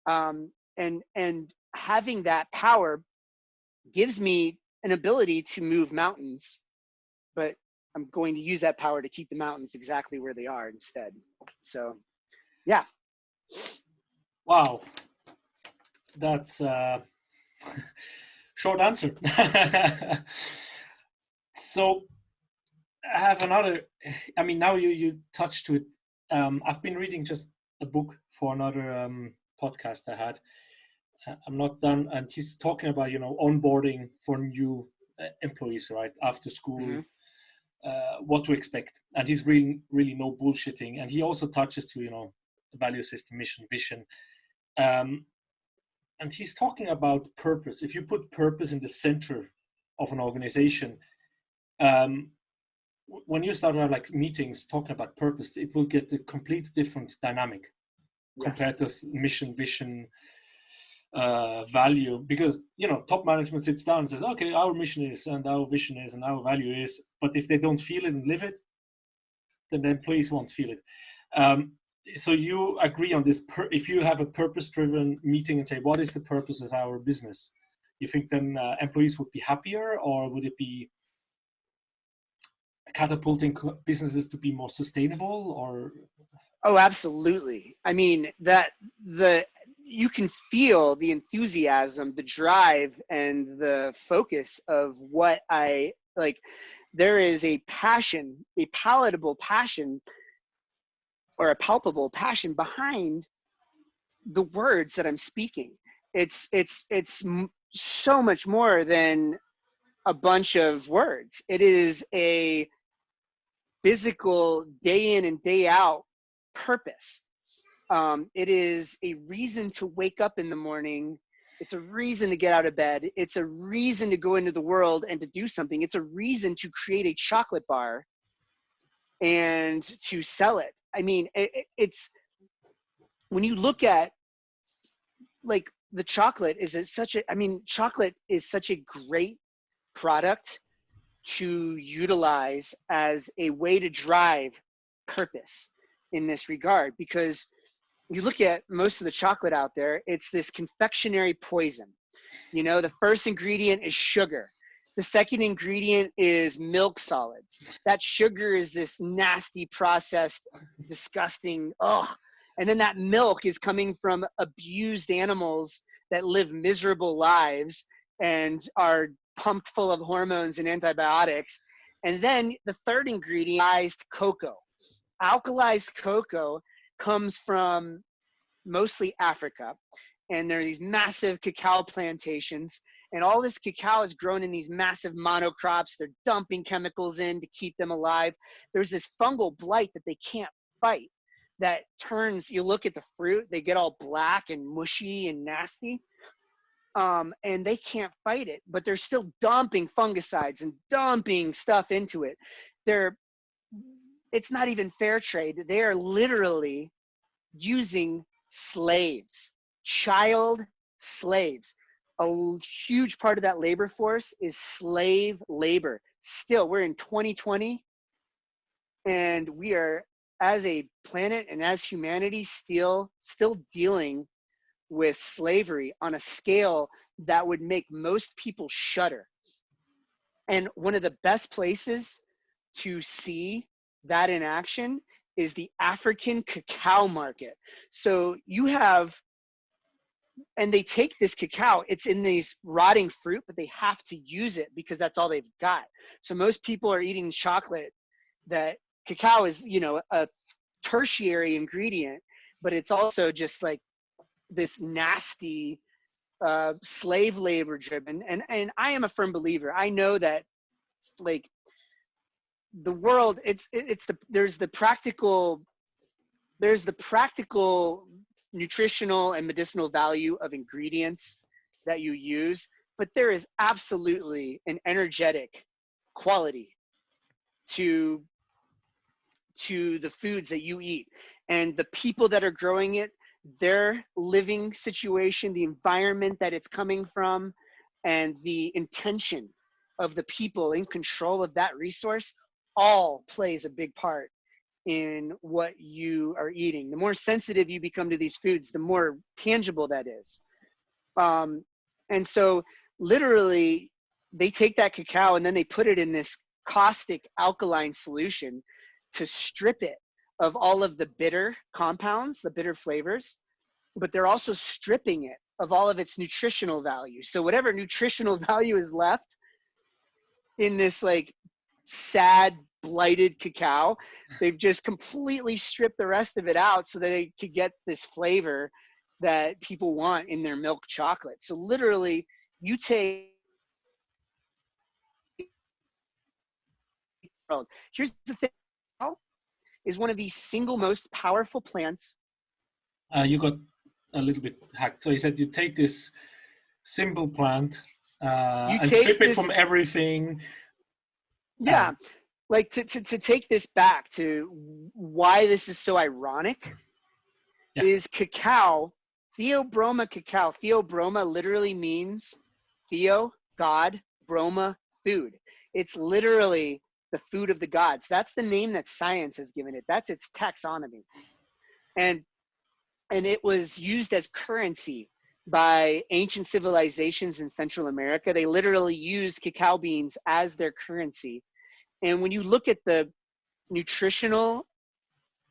[SPEAKER 2] And having that power gives me an ability to move mountains, but I'm going to use that power to keep the mountains exactly where they are instead. So, yeah.
[SPEAKER 1] Wow. That's short answer. So I have another. I mean, now you touched to it. I've been reading just a book for another podcast I had. I'm not done, and he's talking about onboarding for new employees, right, after school. What to expect, and he's really no bullshitting, and he also touches to value system, mission, vision, and he's talking about purpose. If you put purpose in the center of an organization, when you start out like meetings talking about purpose, it will get a complete different dynamic compared to mission, vision, value, because top management sits down and says, okay, our mission is, and our vision is, and our value is, but if they don't feel it and live it, then the employees won't feel it. So you agree on this, if you have a purpose-driven meeting and say, what is the purpose of our business, you think then employees would be happier, or would it be catapulting businesses to be more sustainable? Or
[SPEAKER 2] Oh, absolutely. I mean, you can feel the enthusiasm, the drive, and the focus of what I like. There is a passion, a palatable passion, or a palpable passion behind the words that I'm speaking. It's so much more than a bunch of words. It is a physical day in and day out purpose. It is a reason to wake up in the morning. It's a reason to get out of bed. It's a reason to go into the world and to do something. It's a reason to create a chocolate bar and to sell it. I mean, it's when you look at like the chocolate chocolate is such a great product to utilize as a way to drive purpose in this regard, because you look at most of the chocolate out there, it's this confectionery poison. The first ingredient is sugar. The second ingredient is milk solids. That sugar is this nasty, processed, disgusting, and then that milk is coming from abused animals that live miserable lives and are pumped full of hormones and antibiotics. And then the third ingredient, alkalized cocoa. Alkalized cocoa comes from mostly Africa, and there are these massive cacao plantations, and all this cacao is grown in these massive monocrops. They're dumping chemicals in to keep them alive. There's this fungal blight that they can't fight that turns, you look at the fruit, they get all black and mushy and nasty, and they can't fight it, but they're still dumping fungicides and dumping stuff into it. It's not even fair trade. They are literally using slaves, child slaves. A huge part of that labor force is slave labor. Still, we're in 2020, and we are, as a planet and as humanity, still dealing with slavery on a scale that would make most people shudder. And one of the best places to see that in action is the African cacao market. So you have, and they take this cacao, it's in these rotting fruit, but they have to use it because that's all they've got. So most people are eating chocolate that cacao is, a tertiary ingredient, but it's also just like this nasty slave labor driven. And I am a firm believer. I know that like the world, there's the practical nutritional and medicinal value of ingredients that you use, but there is absolutely an energetic quality to the foods that you eat, and the people that are growing it, their living situation, the environment that it's coming from, and the intention of the people in control of that resource all plays a big part in what you are eating. The more sensitive you become to these foods, the more tangible that is. And so literally they take that cacao and then they put it in this caustic alkaline solution to strip it of all of the bitter compounds, the bitter flavors, but they're also stripping it of all of its nutritional value. So whatever nutritional value is left in this like sad, blighted cacao, they've just completely stripped the rest of it out so that they could get this flavor that people want in their milk chocolate. So literally, you take, here's the thing, cacao is one of the single most powerful plants.
[SPEAKER 1] You got a little bit hacked. So you said you take this simple plant and strip it from everything.
[SPEAKER 2] Yeah, like to take this back to why this is so ironic, is cacao, Theobroma cacao. Theobroma literally means Theo, God, Broma, food. It's literally the food of the gods. That's the name that science has given it. That's its taxonomy. And it was used as currency by ancient civilizations in Central America. They literally used cacao beans as their currency. And when you look at the nutritional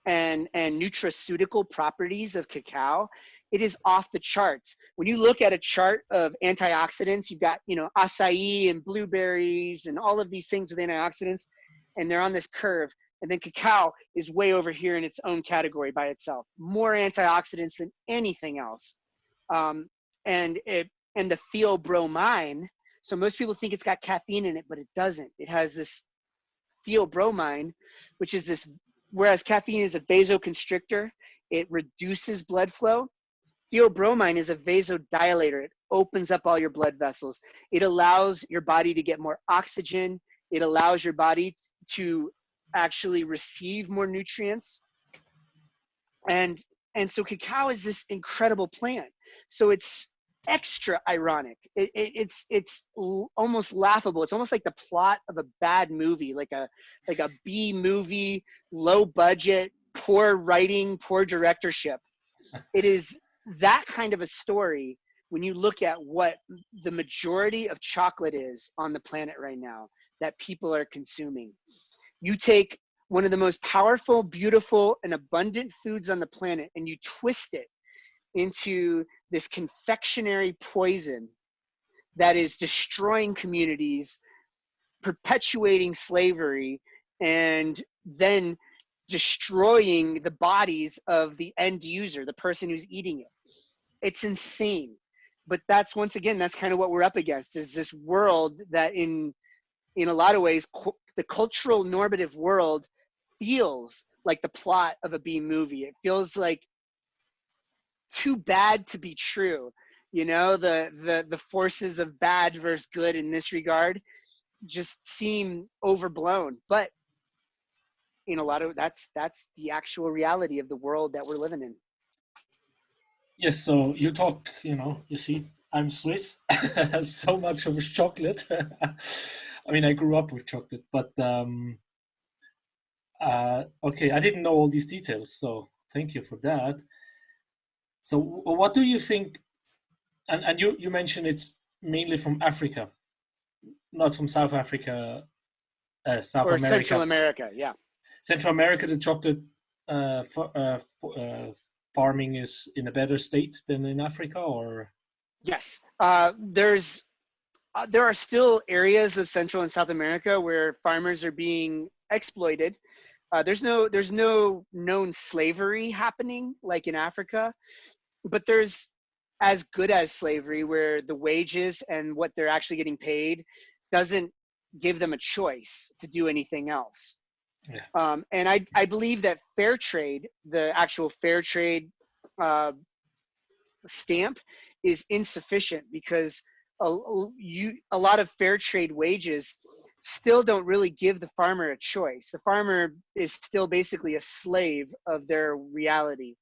[SPEAKER 2] and nutraceutical properties of cacao, it is off the charts. When you look at a chart of antioxidants, you've got, acai and blueberries and all of these things with antioxidants, and they're on this curve. And then cacao is way over here in its own category by itself. More antioxidants than anything else. And the theobromine, so most people think it's got caffeine in it, but it doesn't. It has this theobromine, which is this, whereas caffeine is a vasoconstrictor, it reduces blood flow. Theobromine is a vasodilator. It opens up all your blood vessels. It allows your body to get more oxygen. It allows your body to actually receive more nutrients. And so cacao is this incredible plant. So it's extra ironic. It's almost laughable. It's almost like the plot of a bad movie, like a B movie, low budget, poor writing, poor directorship. It is that kind of a story when you look at what the majority of chocolate is on the planet right now that people are consuming. You take one of the most powerful, beautiful, and abundant foods on the planet and you twist it into this confectionery poison that is destroying communities, perpetuating slavery, and then destroying the bodies of the end user, the person who's eating it. It's insane. But that's, once again, that's kind of what we're up against, is this world that in a lot of ways, the cultural normative world feels like the plot of a B movie. It feels like too bad to be true. The forces of bad versus good in this regard just seem overblown. But in a lot of, that's the actual reality of the world that we're living in.
[SPEAKER 1] Yes, so you talk, you see, I'm Swiss, so much of chocolate. I mean, I grew up with chocolate, but okay, I didn't know all these details, so thank you for that. So what do you think, and you mentioned it's mainly from Africa, not from South Africa, South
[SPEAKER 2] or
[SPEAKER 1] America.
[SPEAKER 2] Central America, yeah.
[SPEAKER 1] Central America, the chocolate farming is in a better state than in Africa, or? Yes.
[SPEAKER 2] There are still areas of Central and South America where farmers are being exploited. There's no known slavery happening like in Africa, but there's as good as slavery where the wages and what they're actually getting paid doesn't give them a choice to do anything else. Yeah. And I believe that fair trade, the actual fair trade stamp, is insufficient because a lot of fair trade wages still don't really give the farmer a choice. The farmer is still basically a slave of their reality.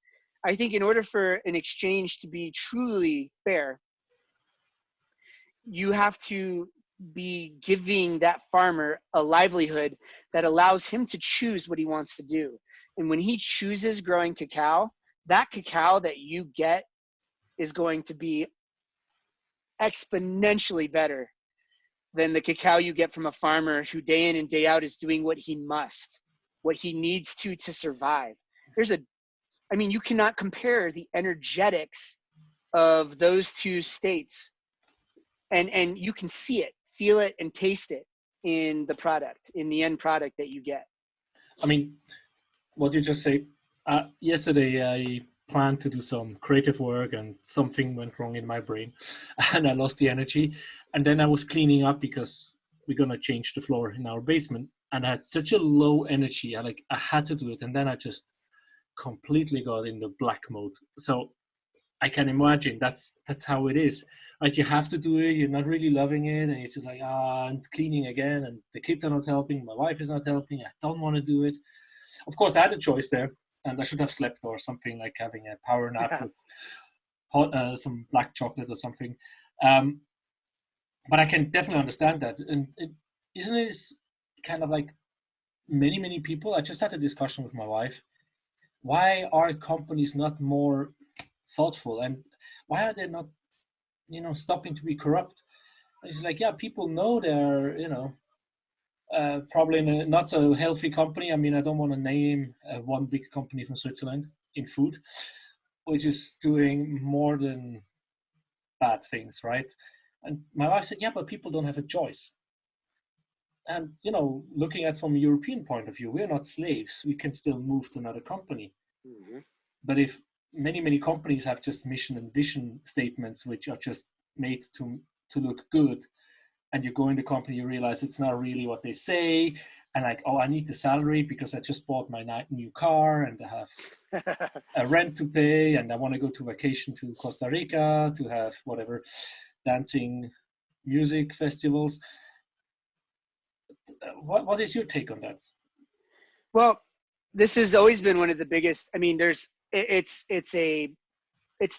[SPEAKER 2] I think in order for an exchange to be truly fair, you have to be giving that farmer a livelihood that allows him to choose what he wants to do. And when he chooses growing cacao, that cacao that you get is going to be exponentially better than the cacao you get from a farmer who day in and day out is doing what he must, what he needs to survive. You cannot compare the energetics of those two states, and you can see it, feel it, and taste it in the product, in the end product that you get.
[SPEAKER 1] I mean, what you just say, yesterday I planned to do some creative work and something went wrong in my brain and I lost the energy. And then I was cleaning up because we're going to change the floor in our basement. And I had such a low energy. I had to do it. And then I just completely got in the black mode. So I can imagine that's how it is. Like, you have to do it. You're not really loving it. And it's just like, and cleaning again. And the kids are not helping. My wife is not helping. I don't want to do it. Of course, I had a choice there, and I should have slept or something, like having a power nap with some black chocolate or something. But I can definitely understand that. And isn't it kind of like many people? I just had a discussion with my wife. Why are companies not more thoughtful, and why are they not, stopping to be corrupt? And she's like, yeah, people know they're, probably in a not so healthy company. I mean, I don't want to name one big company from Switzerland in food, which is doing more than bad things, right? And my wife said, yeah, but people don't have a choice. And, looking at from a European point of view, we're not slaves. We can still move to another company.
[SPEAKER 2] Mm-hmm.
[SPEAKER 1] But if many companies have just mission and vision statements, which are just made to look good, and you go in the company, you realize it's not really what they say. And like, oh, I need the salary because I just bought my new car and I have a rent to pay, and I want to go to vacation to Costa Rica to have whatever dancing music festivals. What is your take on that?
[SPEAKER 2] Well, this has always been one of the biggest. I mean, it's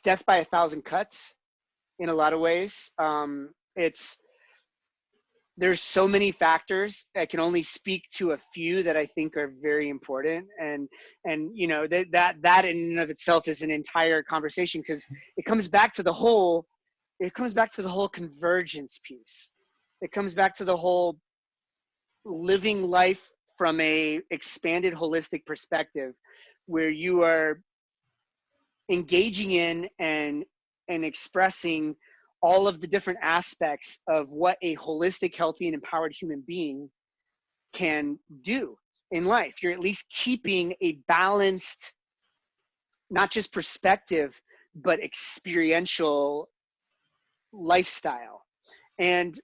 [SPEAKER 2] death by 1,000 cuts in a lot of ways. There's so many factors. I can only speak to a few that I think are very important, and that in and of itself is an entire conversation, because it comes back to the whole convergence piece. It comes back to the whole living life from a expanded holistic perspective, where you are engaging in and expressing all of the different aspects of what a holistic, healthy, and empowered human being can do in life. You're at least keeping a balanced, not just perspective, but experiential lifestyle. And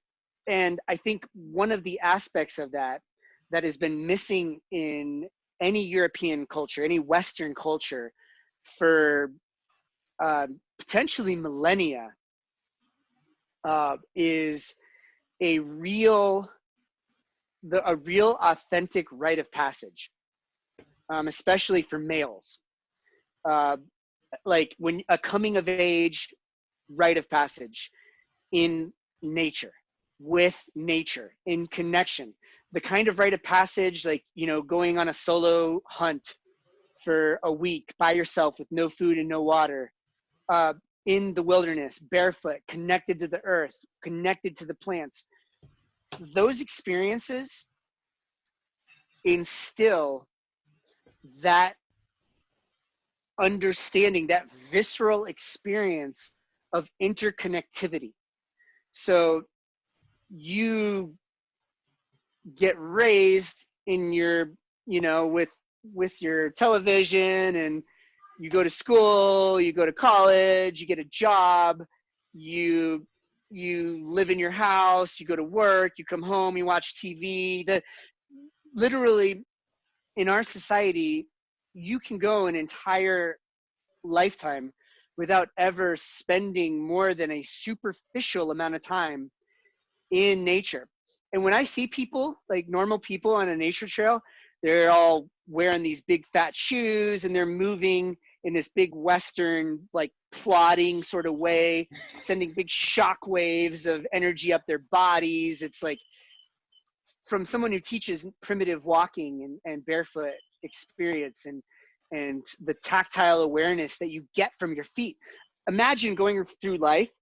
[SPEAKER 2] I think one of the aspects of that has been missing in any European culture, any Western culture, for potentially millennia, is a real authentic rite of passage, especially for males. Like when a coming of age rite of passage in nature, with nature, in connection. The kind of rite of passage, like, going on a solo hunt for a week by yourself with no food and no water, in the wilderness, barefoot, connected to the earth, connected to the plants. Those experiences instill that understanding, that visceral experience of interconnectivity. So you get raised in your, with your television, and you go to school, you go to college, you get a job, you live in your house, you go to work, you come home, you watch TV. Literally, in our society, you can go an entire lifetime without ever spending more than a superficial amount of time in nature. And when I see people, like normal people on a nature trail, they're all wearing these big fat shoes and they're moving in this big Western, like plodding sort of way, sending big shock waves of energy up their bodies. It's like, from someone who teaches primitive walking and barefoot experience and the tactile awareness that you get from your feet. Imagine going through life,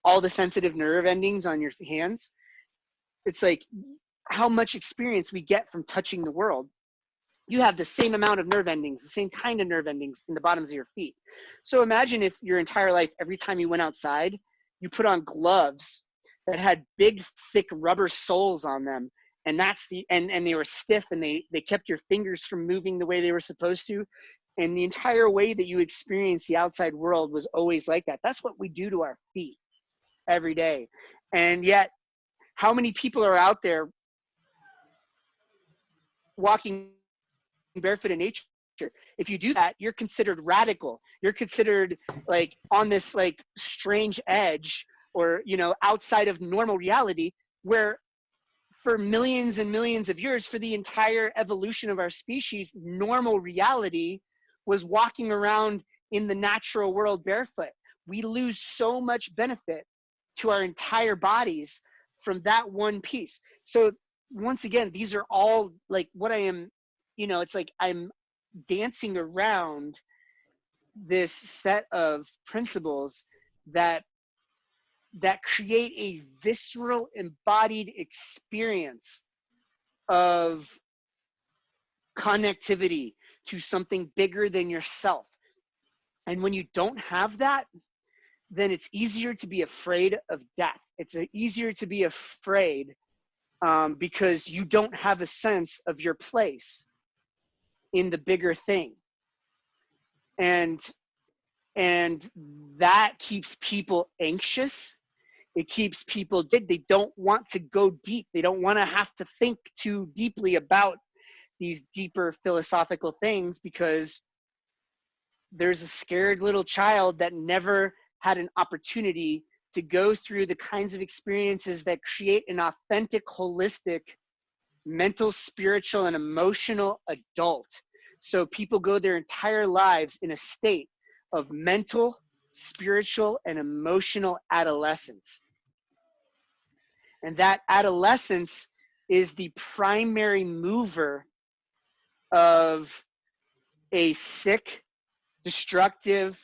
[SPEAKER 2] all the sensitive nerve endings on your hands. It's like how much experience we get from touching the world. you have the same amount of nerve endings, the same kind of nerve endings in the bottoms of your feet. So imagine if your entire life, every time you went outside, you put on gloves that had big, thick rubber soles on them. And and they were stiff, and they kept your fingers from moving the way they were supposed to. And the entire way that you experience the outside world was always like that. That's what we do to our feet every day. And yet, how many people are out there walking barefoot in nature? If you do that, you're considered radical. You're considered like on this like strange edge, or, you know, outside of normal reality, where for millions and millions of years, for the entire evolution of our species, normal reality was walking around in the natural world barefoot. We lose so much benefit to our entire bodies from that one piece. So once again, these are all like what I am, you know, it's like I'm dancing around this set of principles that create a visceral, embodied experience of connectivity to something bigger than yourself. And when you don't have that, then it's easier to be afraid of death. It's easier to be afraid because you don't have a sense of your place in the bigger thing. And that keeps people anxious. It keeps people dead. They don't want to go deep. They don't want to have to think too deeply about these deeper philosophical things, because there's a scared little child that never had an opportunity to go through the kinds of experiences that create an authentic, holistic, mental, spiritual, and emotional adult. So people go their entire lives in a state of mental, spiritual, and emotional adolescence. And that adolescence is the primary mover of a sick, destructive,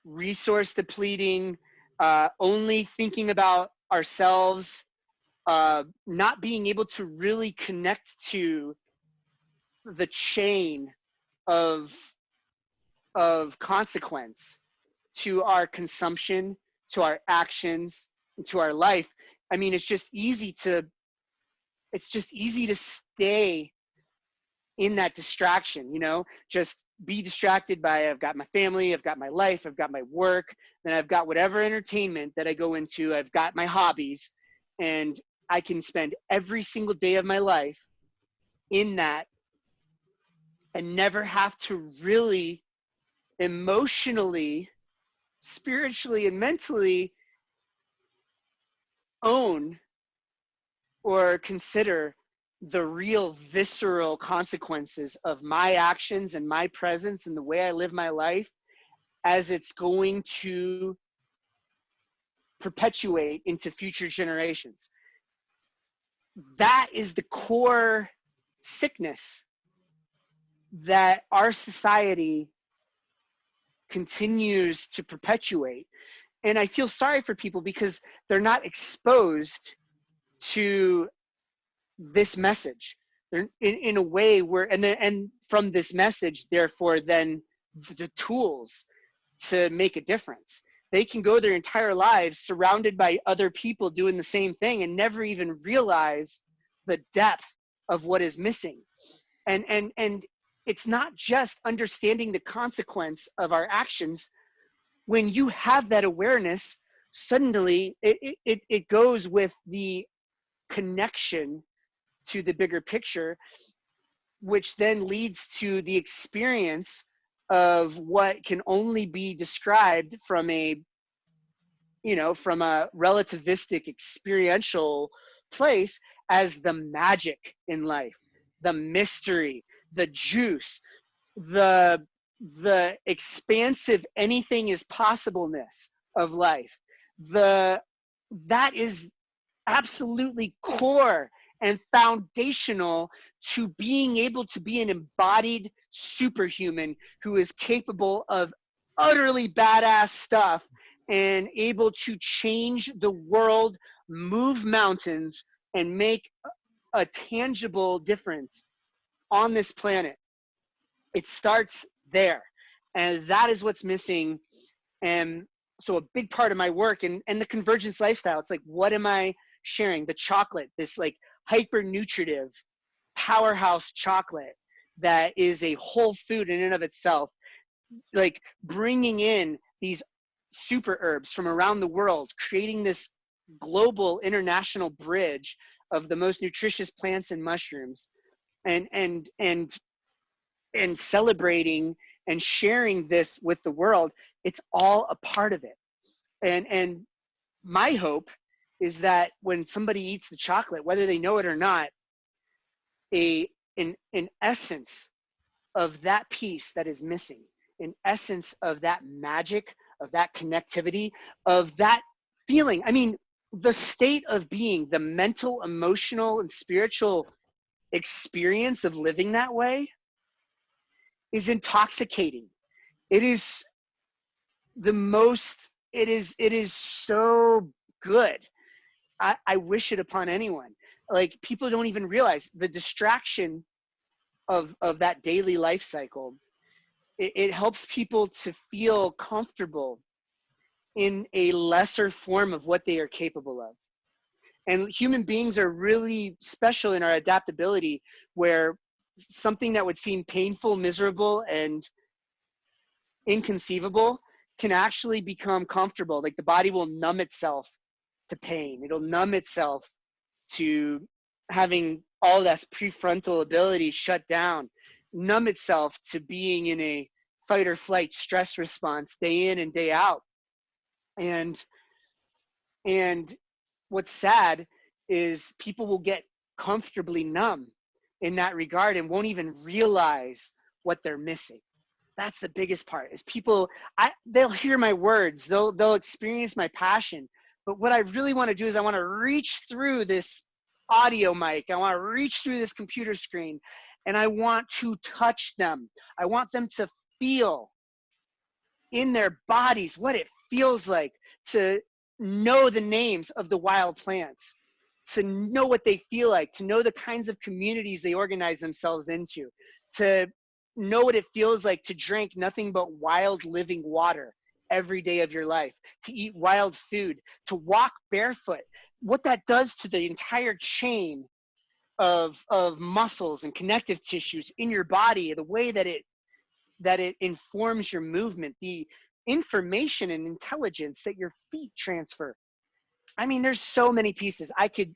[SPEAKER 2] resource depleting, only thinking about ourselves, not being able to really connect to the chain of consequence to our consumption, to our actions, to our life. I mean, it's just easy to stay in that distraction, you know, just be distracted by, I've got my family, I've got my life, I've got my work, then I've got whatever entertainment that I go into, I've got my hobbies, and I can spend every single day of my life in that and never have to really emotionally, spiritually, and mentally own or consider the real visceral consequences of my actions and my presence and the way I live my life, as it's going to perpetuate into future generations. That is the core sickness that our society continues to perpetuate. And I feel sorry for people because they're not exposed to this message. They're in a way where, and from this message, therefore, then the tools to make a difference. They can go their entire lives surrounded by other people doing the same thing and never even realize the depth of what is missing. And it's not just understanding the consequence of our actions. When you have that awareness, suddenly it goes with the connection to the bigger picture, which then leads to the experience of what can only be described from a, you know, from a relativistic experiential place as the magic in life, the mystery, the juice, the expansive anything is possibleness of life. That is absolutely core and foundational to being able to be an embodied superhuman who is capable of utterly badass stuff and able to change the world, move mountains, and make a tangible difference on this planet. It starts there. And that is what's missing. And so a big part of my work and the convergence lifestyle, it's like, what am I sharing? The chocolate, this like hyper nutritive powerhouse chocolate that is a whole food in and of itself, like bringing in these super herbs from around the world, creating this global international bridge of the most nutritious plants and mushrooms, and celebrating and sharing this with the world. It's all a part of it. And my hope is that when somebody eats the chocolate, whether they know it or not, an essence of that piece that is missing, an essence of that magic, of that connectivity, of that feeling. I mean, the state of being, the mental, emotional, and spiritual experience of living that way is intoxicating. It is the most, it is so good. I wish it upon anyone. Like, people don't even realize the distraction of that daily life cycle. It helps people to feel comfortable in a lesser form of what they are capable of. And human beings are really special in our adaptability, where something that would seem painful, miserable, and inconceivable can actually become comfortable. Like, the body will numb itself to pain. It'll numb itself to having all that prefrontal ability shut down, numb itself to being in a fight or flight stress response day in and day out. And what's sad is people will get comfortably numb in that regard and won't even realize what they're missing. That's the biggest part, is people, they'll hear my words, they'll experience my passion, but what I really want to do is I want to reach through this audio mic, I want to reach through this computer screen, and I want to touch them. I want them to feel in their bodies what it feels like to know the names of the wild plants, to know what they feel like, to know the kinds of communities they organize themselves into, to know what it feels like to drink nothing but wild living water every day of your life, to eat wild food, to walk barefoot, what that does to the entire chain of muscles and connective tissues in your body, the way that it informs your movement, the information and intelligence that your feet transfer. I mean, there's so many pieces. I could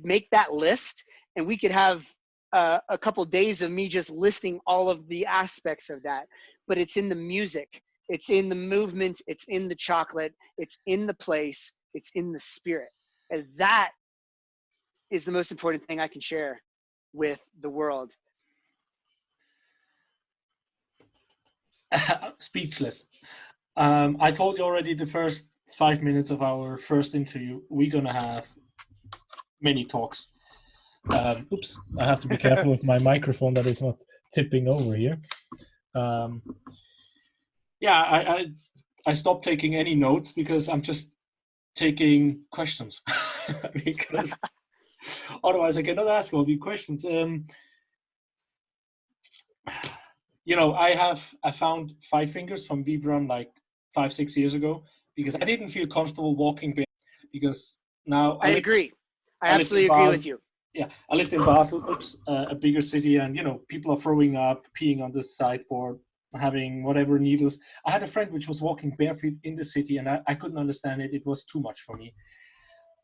[SPEAKER 2] make that list, and we could have a couple days of me just listing all of the aspects of that. But it's in the music, it's in the movement, it's in the chocolate, it's in the place, it's in the spirit. And that is the most important thing I can share with the world.
[SPEAKER 1] Speechless. I told you already, the first 5 minutes of our first interview, we're gonna have many talks. Oops, I have to be careful with my microphone that it's not tipping over here. Yeah, I stopped taking any notes because I'm just taking questions. Because otherwise I cannot ask all the questions. You know, I found Five Fingers from Vibram like 5-6 years ago, because I didn't feel comfortable walking bare, because now
[SPEAKER 2] I agree. I absolutely agree with you.
[SPEAKER 1] Yeah, I lived in Basel, a bigger city, and you know, people are throwing up, peeing on the sideboard, having whatever needles. I had a friend which was walking barefoot in the city, and I couldn't understand it. It was too much for me.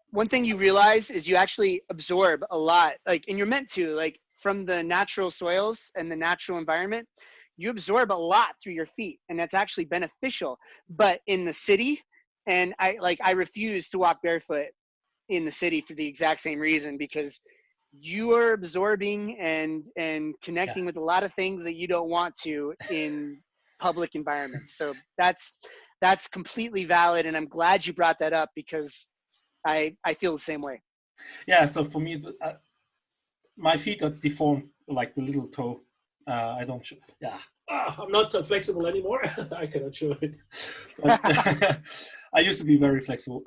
[SPEAKER 2] One thing you realize is you actually absorb a lot, like, and you're meant to, like, from the natural soils and the natural environment, you absorb a lot through your feet, and that's actually beneficial. But in the city, and I refuse to walk barefoot in the city for the exact same reason, because you are absorbing and connecting with a lot of things that you don't want to in public environments. So that's completely valid, and I'm glad you brought that up, because I feel the same way.
[SPEAKER 1] Yeah, so for me, my feet are deformed, like the little toe. I don't show, yeah. I'm not so flexible anymore. I cannot show it. But I used to be very flexible.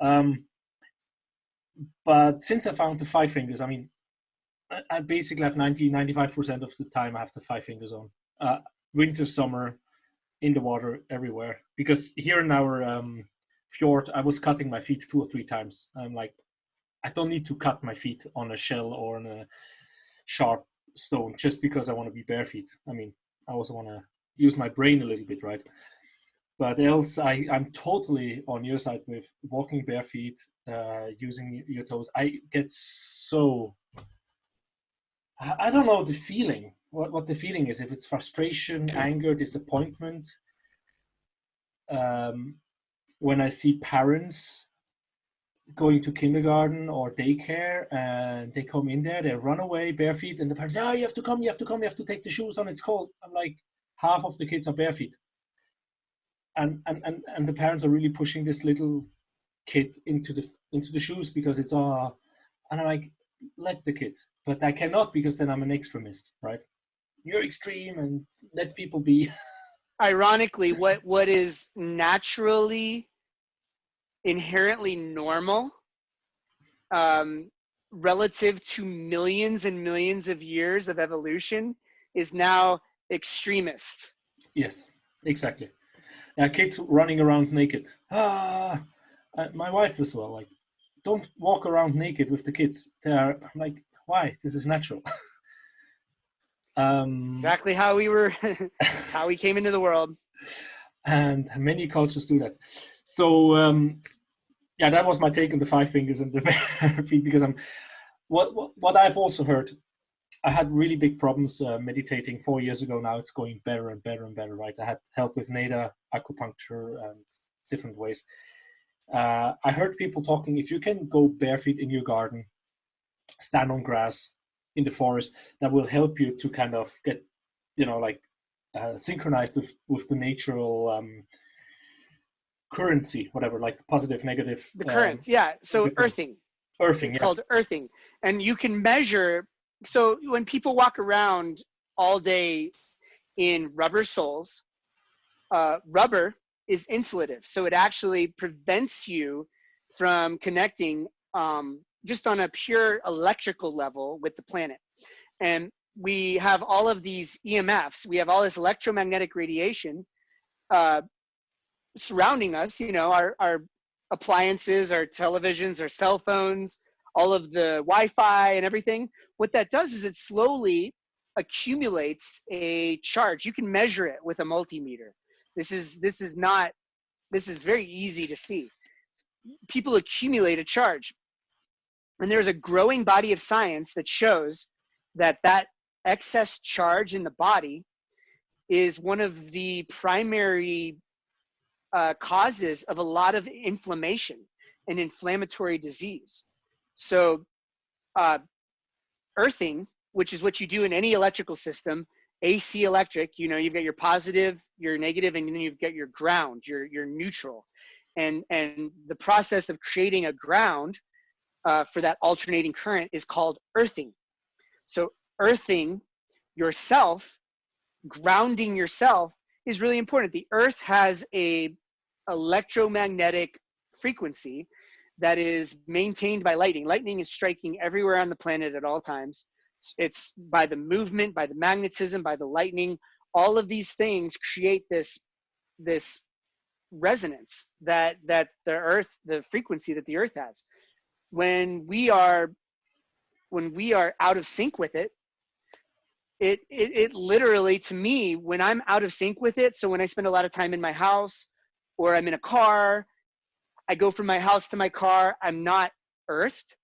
[SPEAKER 1] But since I found the Five Fingers, I mean, I basically have 95% of the time I have the 5 fingers on. Winter, summer, in the water, everywhere. Because here in our fjord, I was cutting my feet 2 or 3 times. I'm like, I don't need to cut my feet on a shell or on a sharp stone just because I want to be bare feet. I mean, I also want to use my brain a little bit, right? But else, I'm totally on your side with walking bare feet, using your toes. I get so, I don't know the feeling, what the feeling is, if it's frustration, anger, disappointment. Um, when I see parents going to kindergarten or daycare and they come in there, they run away bare feet, and the parents say, "Oh, you have to come, you have to come, you have to take the shoes on. It's cold." I'm like, half of the kids are bare feet, and the parents are really pushing this little kid into the shoes because it's and I'm like, let the kid, but I cannot because then I'm an extremist, right? You're extreme and let people be.
[SPEAKER 2] Ironically, what is naturally inherently normal, relative to millions and millions of years of evolution, is now extremist.
[SPEAKER 1] Yes, exactly. Kids running around naked. My wife as well. Like, don't walk around naked with the kids. I'm like, why? This is natural.
[SPEAKER 2] Exactly how we were. It's how we came into the world.
[SPEAKER 1] And many cultures do that. So yeah, that was my take on the 5 fingers and the bare feet. Because what I've also heard. I had really big problems meditating 4 years ago. Now it's going better and better and better, right? I had help with NADA, acupuncture, and different ways. I heard people talking, if you can go barefoot in your garden, stand on grass in the forest, that will help you to kind of get, like synchronized with the natural currency, whatever, like positive, negative.
[SPEAKER 2] The current, yeah. So earthing.
[SPEAKER 1] Earthing,
[SPEAKER 2] It's
[SPEAKER 1] yeah.
[SPEAKER 2] called earthing. And you can measure. So when people walk around all day in rubber soles, rubber is insulative. So it actually prevents you from connecting just on a pure electrical level with the planet. And we have all of these EMFs. We have all this electromagnetic radiation surrounding us, our appliances, our televisions, our cell phones, all of the Wi-Fi and everything. What that does is it slowly accumulates a charge. You can measure it with a multimeter. This is very easy to see. People accumulate a charge. And there's a growing body of science that shows that excess charge in the body is one of the primary causes of a lot of inflammation and inflammatory disease. So earthing, which is what you do in any electrical system, AC electric, you've got your positive, your negative, and then you've got your ground, your neutral. And the process of creating a ground for that alternating current is called earthing. So earthing yourself, grounding yourself, is really important. The earth has a electromagnetic frequency that is maintained by lightning. Lightning is striking everywhere on the planet at all times. It's by the movement, by the magnetism, by the lightning. All of these things create this resonance that the earth, the frequency that the earth has. When we are out of sync with it, it literally, to me, when I'm out of sync with it, so when I spend a lot of time in my house or I'm in a car, I go from my house to my car, I'm not earthed.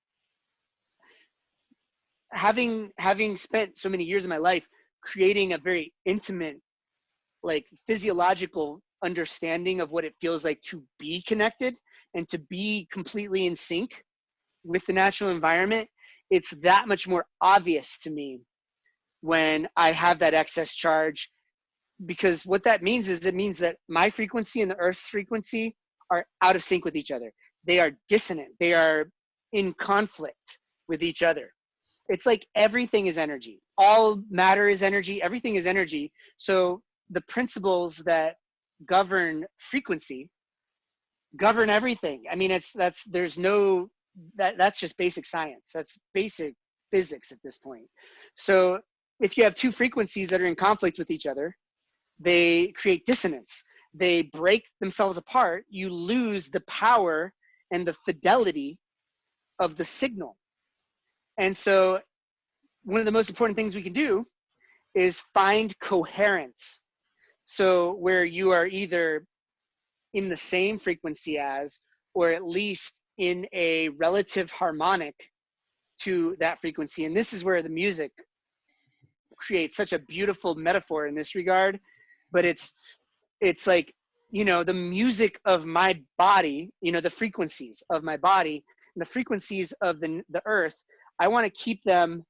[SPEAKER 2] Having spent so many years of my life creating a very intimate, like physiological understanding of what it feels like to be connected and to be completely in sync with the natural environment, it's that much more obvious to me when I have that excess charge. Because what that means is it means that my frequency and the earth's frequency are out of sync with each other. They are dissonant. They are in conflict with each other. It's like everything is energy. All matter is energy. Everything is energy. So the principles that govern frequency govern everything. I mean, that's just basic science. That's basic physics at this point. So if you have two frequencies that are in conflict with each other, they create dissonance. They break themselves apart. You lose the power and the fidelity of the signal. And so one of the most important things we can do is find coherence. So where you are either in the same frequency as, or at least in a relative harmonic to that frequency. And this is where the music creates such a beautiful metaphor in this regard. But it's like, you know, the music of my body, you know, the frequencies of my body and the frequencies of the earth, I want to keep them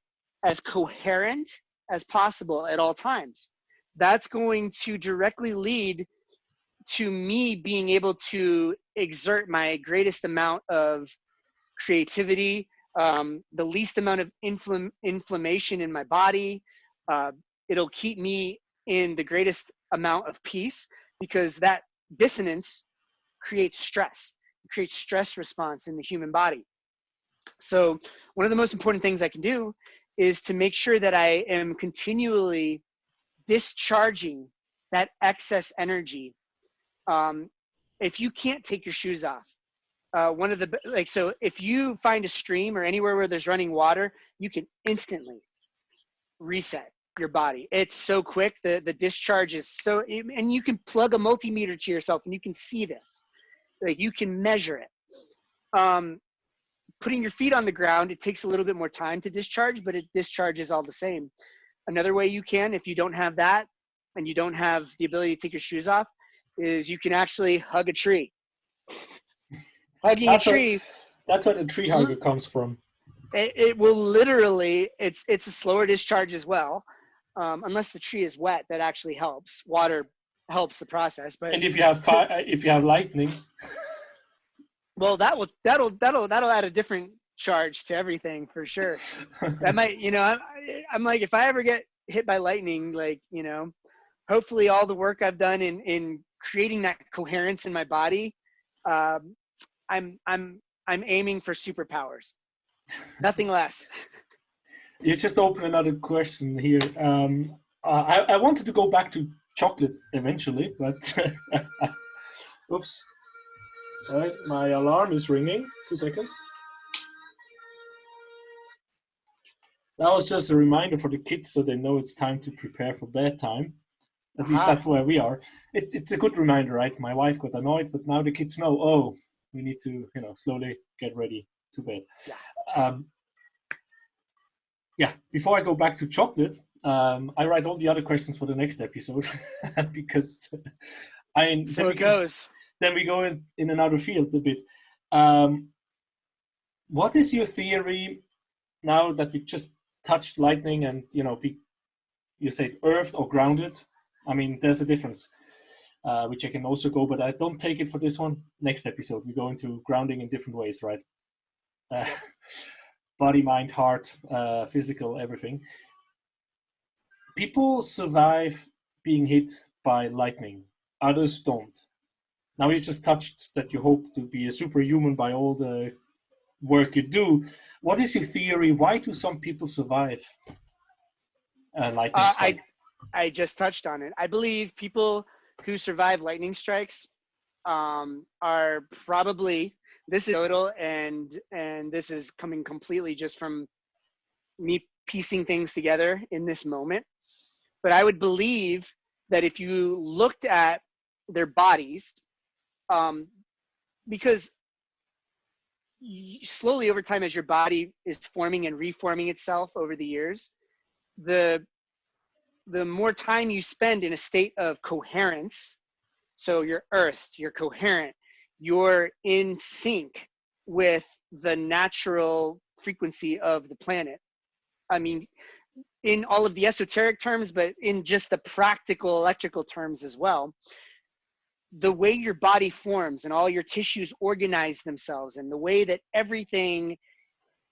[SPEAKER 2] as coherent as possible at all times. That's going to directly lead to me being able to exert my greatest amount of creativity, the least amount of inflammation in my body. It'll keep me in the greatest amount of peace, because that dissonance creates stress. It creates stress response in the human body. So one of the most important things I can do is to make sure that I am continually discharging that excess energy. If you can't take your shoes off, so if you find a stream or anywhere where there's running water, you can instantly reset your body. It's so quick. The discharge is so, and you can plug a multimeter to yourself and you can see this. Like, you can measure it. Putting your feet on the ground, it takes a little bit more time to discharge, but it discharges all the same. Another way you can, if you don't have that and you don't have the ability to take your shoes off, is you can actually hug a tree. Hugging a tree.
[SPEAKER 1] That's where the tree hugger comes from.
[SPEAKER 2] It will literally, it's a slower discharge as well. Unless the tree is wet, that actually helps. Water helps the process. But
[SPEAKER 1] and if you have fire, if you have lightning,
[SPEAKER 2] well, that'll add a different charge to everything for sure. That might, you know, I'm like, if I ever get hit by lightning, like, you know, hopefully all the work I've done in creating that coherence in my body, I'm aiming for superpowers, nothing less.
[SPEAKER 1] You just open another question here. I wanted to go back to chocolate eventually, but oops. All right, my alarm is ringing. 2 seconds. That was just a reminder for the kids, so they know it's time to prepare for bedtime. At least that's where we are. It's a good reminder, right? My wife got annoyed, but now the kids know, oh, we need to, you know, slowly get ready to bed. Yeah. Before I go back to chocolate, I write all the other questions for the next episode because then we go in another field a bit. What is your theory now that we just touched lightning and, you know, you said earthed or grounded? I mean, there's a difference, which I can also go, but I don't take it for this one. Next episode, we go into grounding in different ways, right? Body, mind, heart, physical, everything. People survive being hit by lightning. Others don't. Now you just touched that you hope to be a superhuman by all the work you do. What is your theory? Why do some people survive lightning strike?
[SPEAKER 2] I just touched on it. I believe people who survive lightning strikes are probably, this is total, and this is coming completely just from me piecing things together in this moment. But I would believe that if you looked at their bodies, because slowly over time, as your body is forming and reforming itself over the years, the more time you spend in a state of coherence, so you're earthed, you're coherent, you're in sync with the natural frequency of the planet. I mean, in all of the esoteric terms, but in just the practical electrical terms as well, the way your body forms and all your tissues organize themselves and the way that everything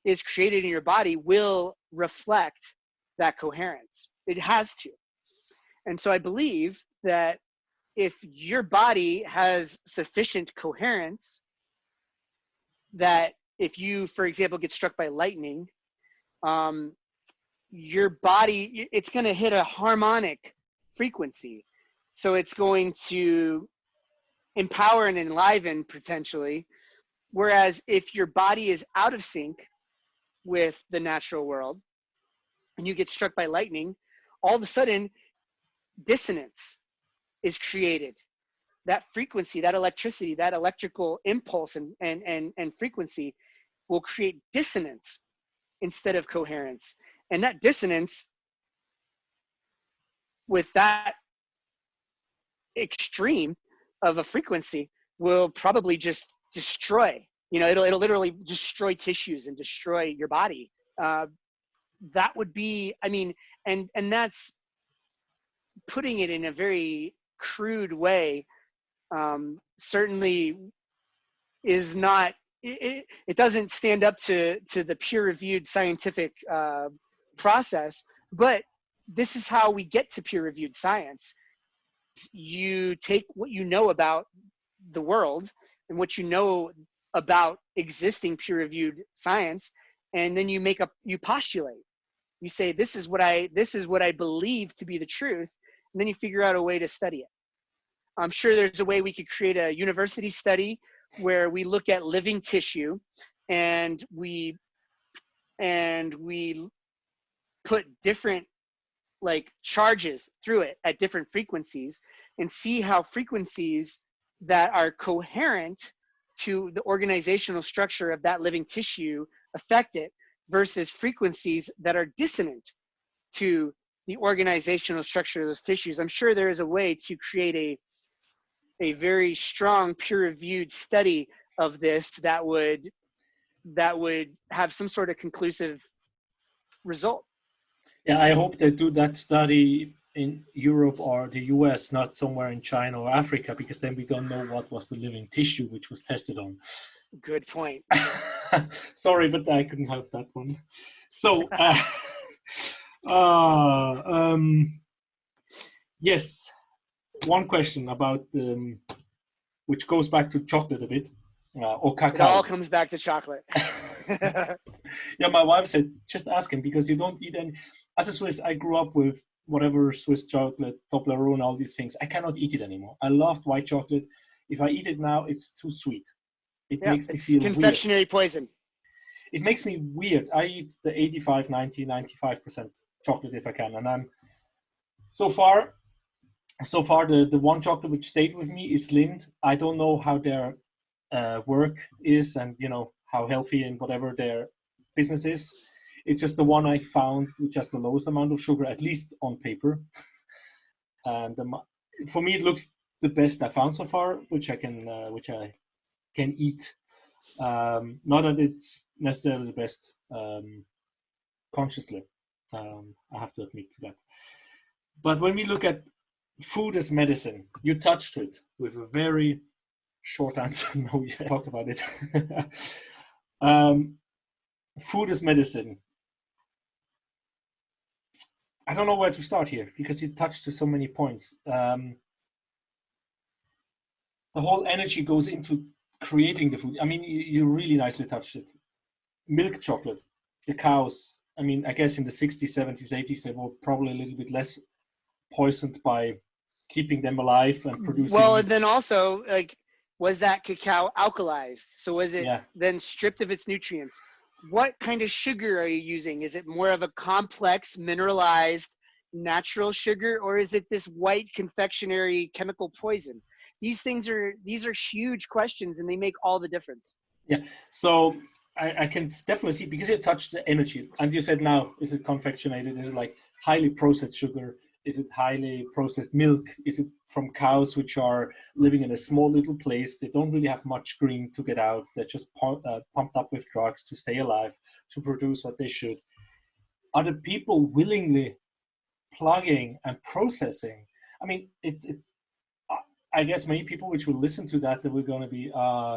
[SPEAKER 2] is created in your body will reflect that coherence. It has to. And so I believe that if your body has sufficient coherence, that if you, for example, get struck by lightning, your body, it's going to hit a harmonic frequency. So it's going to empower and enliven potentially. Whereas if your body is out of sync with the natural world and you get struck by lightning, all of a sudden dissonance is created. That frequency, that electricity, that electrical impulse and frequency will create dissonance instead of coherence. And that dissonance with that extreme of a frequency will probably just destroy, it'll literally destroy tissues and destroy your body. That would be, and that's putting it in a very crude way. Certainly is not, it doesn't stand up to the peer-reviewed scientific process, but this is how we get to peer-reviewed science. You take what you know about the world and what you know about existing peer-reviewed science, and then you postulate. You say, this is what I believe to be the truth, and then you figure out a way to study it. I'm sure there's a way we could create a university study where we look at living tissue and we put different charges through it at different frequencies and see how frequencies that are coherent to the organizational structure of that living tissue affect it versus frequencies that are dissonant to the organizational structure of those tissues. I'm sure there is a way to create a very strong peer-reviewed study of this that would have some sort of conclusive result.
[SPEAKER 1] Yeah, I hope they do that study in Europe or the US, not somewhere in China or Africa, because then we don't know what was the living tissue which was tested on.
[SPEAKER 2] Good point.
[SPEAKER 1] Sorry, but I couldn't help that one. So, yes, one question about which goes back to chocolate a bit, or cacao.
[SPEAKER 2] It all comes back to chocolate.
[SPEAKER 1] Yeah, my wife said, just ask him, because you don't eat any. As a Swiss, I grew up with whatever Swiss chocolate, Toblerone, all these things. I cannot eat it anymore. I loved white chocolate. If I eat it now, it's too sweet. It makes me feel
[SPEAKER 2] confectionery
[SPEAKER 1] weird.
[SPEAKER 2] Poison.
[SPEAKER 1] It makes me weird. I eat the 85, 90, 95% chocolate if I can. And I'm so far the one chocolate which stayed with me is Lind. I don't know how their work is and how healthy and whatever their business is. It's just the one I found which has the lowest amount of sugar, at least on paper. And for me, it looks the best I found so far, which I can eat. Not that it's necessarily the best consciously. I have to admit to that. But when we look at food as medicine, you touched it with a very short answer. No, you talked about it. Food as medicine. I don't know where to start here because you touched to so many points. The whole energy goes into creating the food. I mean, you really nicely touched it. Milk chocolate, the cows. I mean, I guess in the 60s, 70s, 80s, they were probably a little bit less poisoned by keeping them alive and producing.
[SPEAKER 2] Well, and then also, was that cacao alkalized? So was it then stripped of its nutrients? What kind of sugar are you using? Is it more of a complex, mineralized, natural sugar, or is it this white confectionery chemical poison? These are huge questions, and they make all the difference.
[SPEAKER 1] Yeah. So I can definitely see, because you touched the energy, and you said now, is it confectionated? Is it highly processed sugar? Is it highly processed milk? Is it from cows which are living in a small little place? They don't really have much green to get out. They're just pumped up with drugs to stay alive, to produce what they should. Are the people willingly plugging and processing? I mean, it's. I guess many people which will listen to that we're going to be,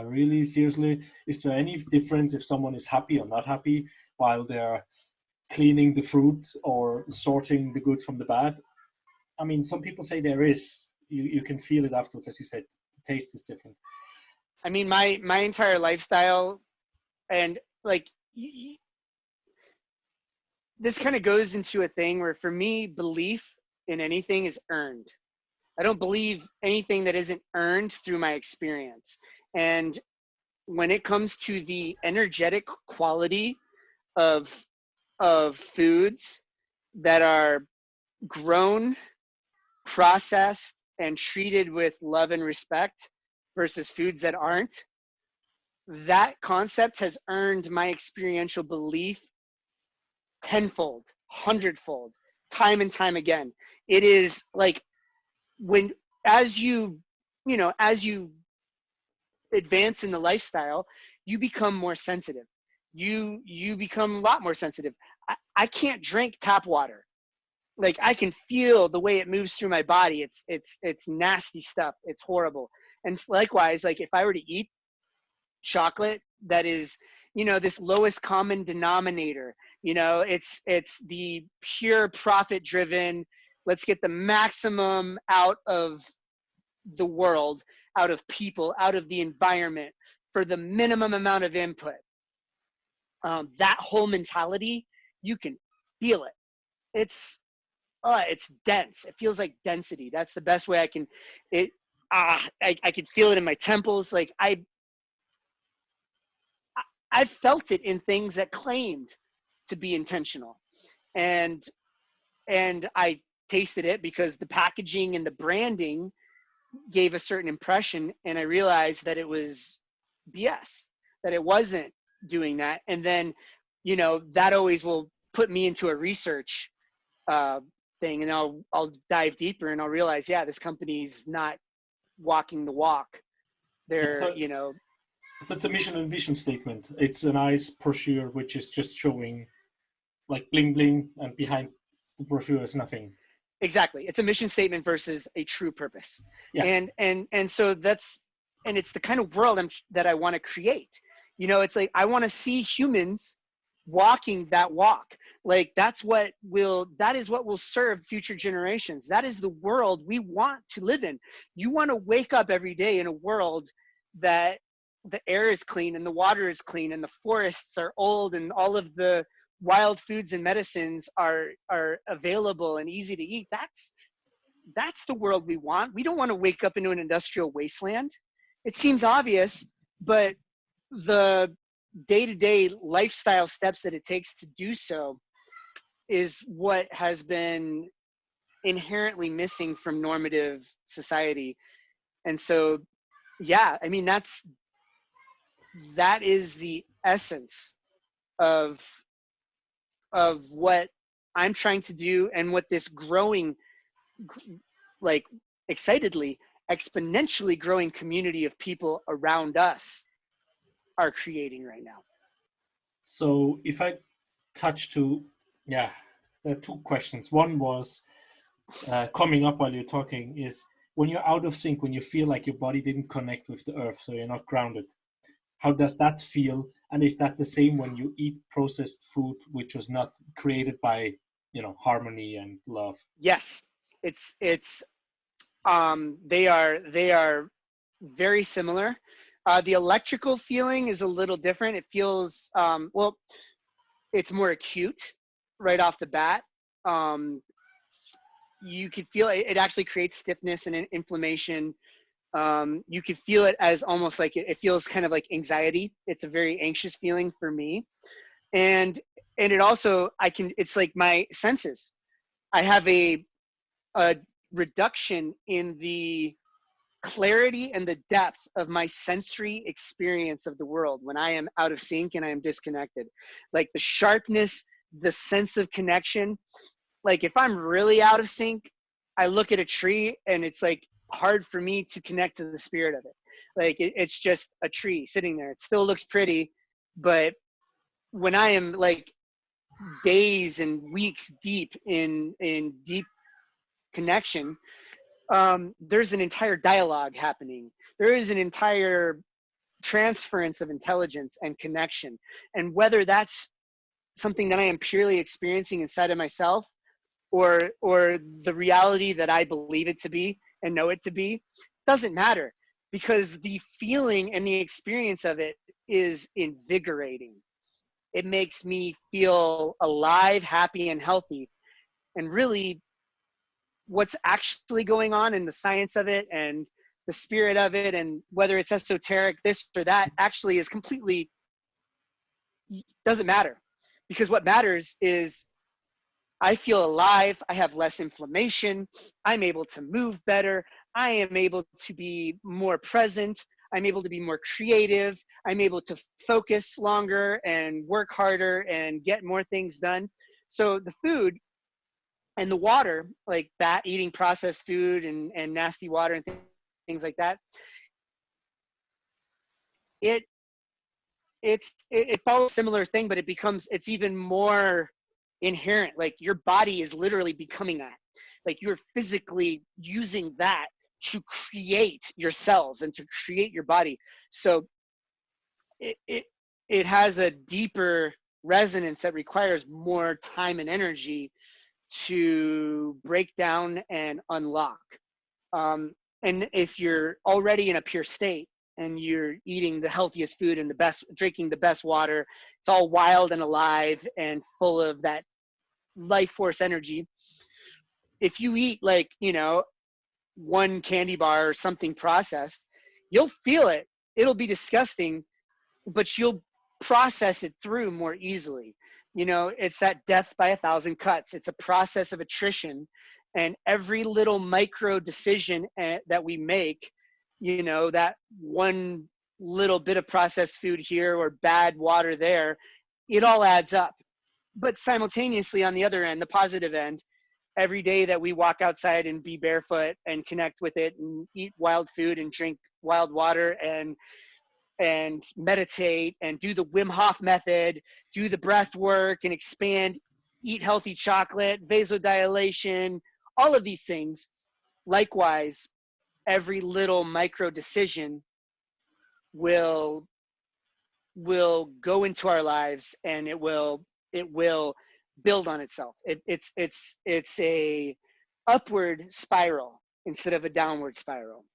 [SPEAKER 1] really seriously, is there any difference if someone is happy or not happy while they're cleaning the fruit or sorting the good from the bad? I mean, some people say there is. You can feel it afterwards, as you said. The taste is different.
[SPEAKER 2] I mean, my entire lifestyle, and this kind of goes into a thing where for me, belief in anything is earned. I don't believe anything that isn't earned through my experience. And when it comes to the energetic quality of foods that are grown, processed, and treated with love and respect versus foods that aren't, that concept has earned my experiential belief tenfold, hundredfold, time and time again. It is like when, as you advance in the lifestyle, you become more sensitive. You become a lot more sensitive. I can't drink tap water. Like, I can feel the way it moves through my body. It's nasty stuff. It's horrible. And likewise, like if I were to eat chocolate that is, this lowest common denominator, it's the pure profit driven, let's get the maximum out of the world, out of people, out of the environment for the minimum amount of input. That whole mentality, you can feel it. It's dense. It feels like density. That's the best way I can, I can feel it in my temples. Like I've felt it in things that claimed to be intentional. And I tasted it because the packaging and the branding gave a certain impression, and I realized that it was BS, that it wasn't doing that. And then, that always will put me into a research thing, and I'll dive deeper and I'll realize, yeah, this company's not walking the walk. They're,
[SPEAKER 1] so it's a mission and vision statement. It's a nice brochure which is just showing like bling bling, and behind the brochure is nothing.
[SPEAKER 2] Exactly. It's a mission statement versus a true purpose.
[SPEAKER 1] Yeah.
[SPEAKER 2] And so it's the kind of world that I want to create. It's like, I want to see humans walking that walk. Like that is what will serve future generations. That is the world we want to live in. You want to wake up every day in a world that the air is clean and the water is clean and the forests are old and all of the wild foods and medicines are available and easy to eat. That's the world we want. We don't want to wake up into an industrial wasteland. It seems obvious, but the day-to-day lifestyle steps that it takes to do so is what has been inherently missing from normative society. And so, yeah, I mean, that is the essence of what I'm trying to do, and what this growing, like excitedly, exponentially growing community of people around us are creating right now.
[SPEAKER 1] So if I touch to, there are two questions. One was coming up while you're talking is, when you're out of sync, when you feel like your body didn't connect with the earth, so you're not grounded, how does that feel? And is that the same when you eat processed food, which was not created by, harmony and love?
[SPEAKER 2] Yes, they are very similar. The electrical feeling is a little different. It feels, it's more acute right off the bat. You could feel it actually creates stiffness and inflammation. You could feel it as almost like it feels kind of like anxiety. It's a very anxious feeling for me. And it also, it's like my senses. I have a reduction in the clarity and the depth of my sensory experience of the world when I am out of sync and I am disconnected. Like the sharpness, the sense of connection. Like if I'm really out of sync, I look at a tree and it's like hard for me to connect to the spirit of it. Like it's just a tree sitting there. It still looks pretty, but when I am like days and weeks deep in deep connection, there's an entire dialogue happening. There is an entire transference of intelligence and connection. And whether that's something that I am purely experiencing inside of myself, or the reality that I believe it to be and know it to be, doesn't matter, because the feeling and the experience of it is invigorating. It makes me feel alive, happy, and healthy. And really, what's actually going on in the science of it and the spirit of it, and whether it's esoteric, this or that, actually is completely, doesn't matter. Because what matters is I feel alive, I have less inflammation, I'm able to move better, I am able to be more present, I'm able to be more creative, I'm able to focus longer and work harder and get more things done. So the food and the water, like that, eating processed food and nasty water and things like that, it follows a similar thing, but it's even more inherent. Like your body is literally becoming that. Like you're physically using that to create your cells and to create your body. So it has a deeper resonance that requires more time and energy to break down and unlock. And if you're already in a pure state and you're eating the healthiest food and drinking the best water, it's all wild and alive and full of that life force energy. If you eat like, one candy bar or something processed, you'll feel it. It'll be disgusting, but you'll process it through more easily. It's that death by 1,000 cuts. It's a process of attrition, and every little micro decision that we make, that one little bit of processed food here or bad water there, it all adds up. But simultaneously, on the other end, the positive end, every day that we walk outside and be barefoot and connect with it and eat wild food and drink wild water and meditate and do the Wim Hof method, do the breath work and expand, eat healthy chocolate, vasodilation, all of these things. Likewise, every little micro decision will go into our lives, and it will build on itself. It's a upward spiral instead of a downward spiral.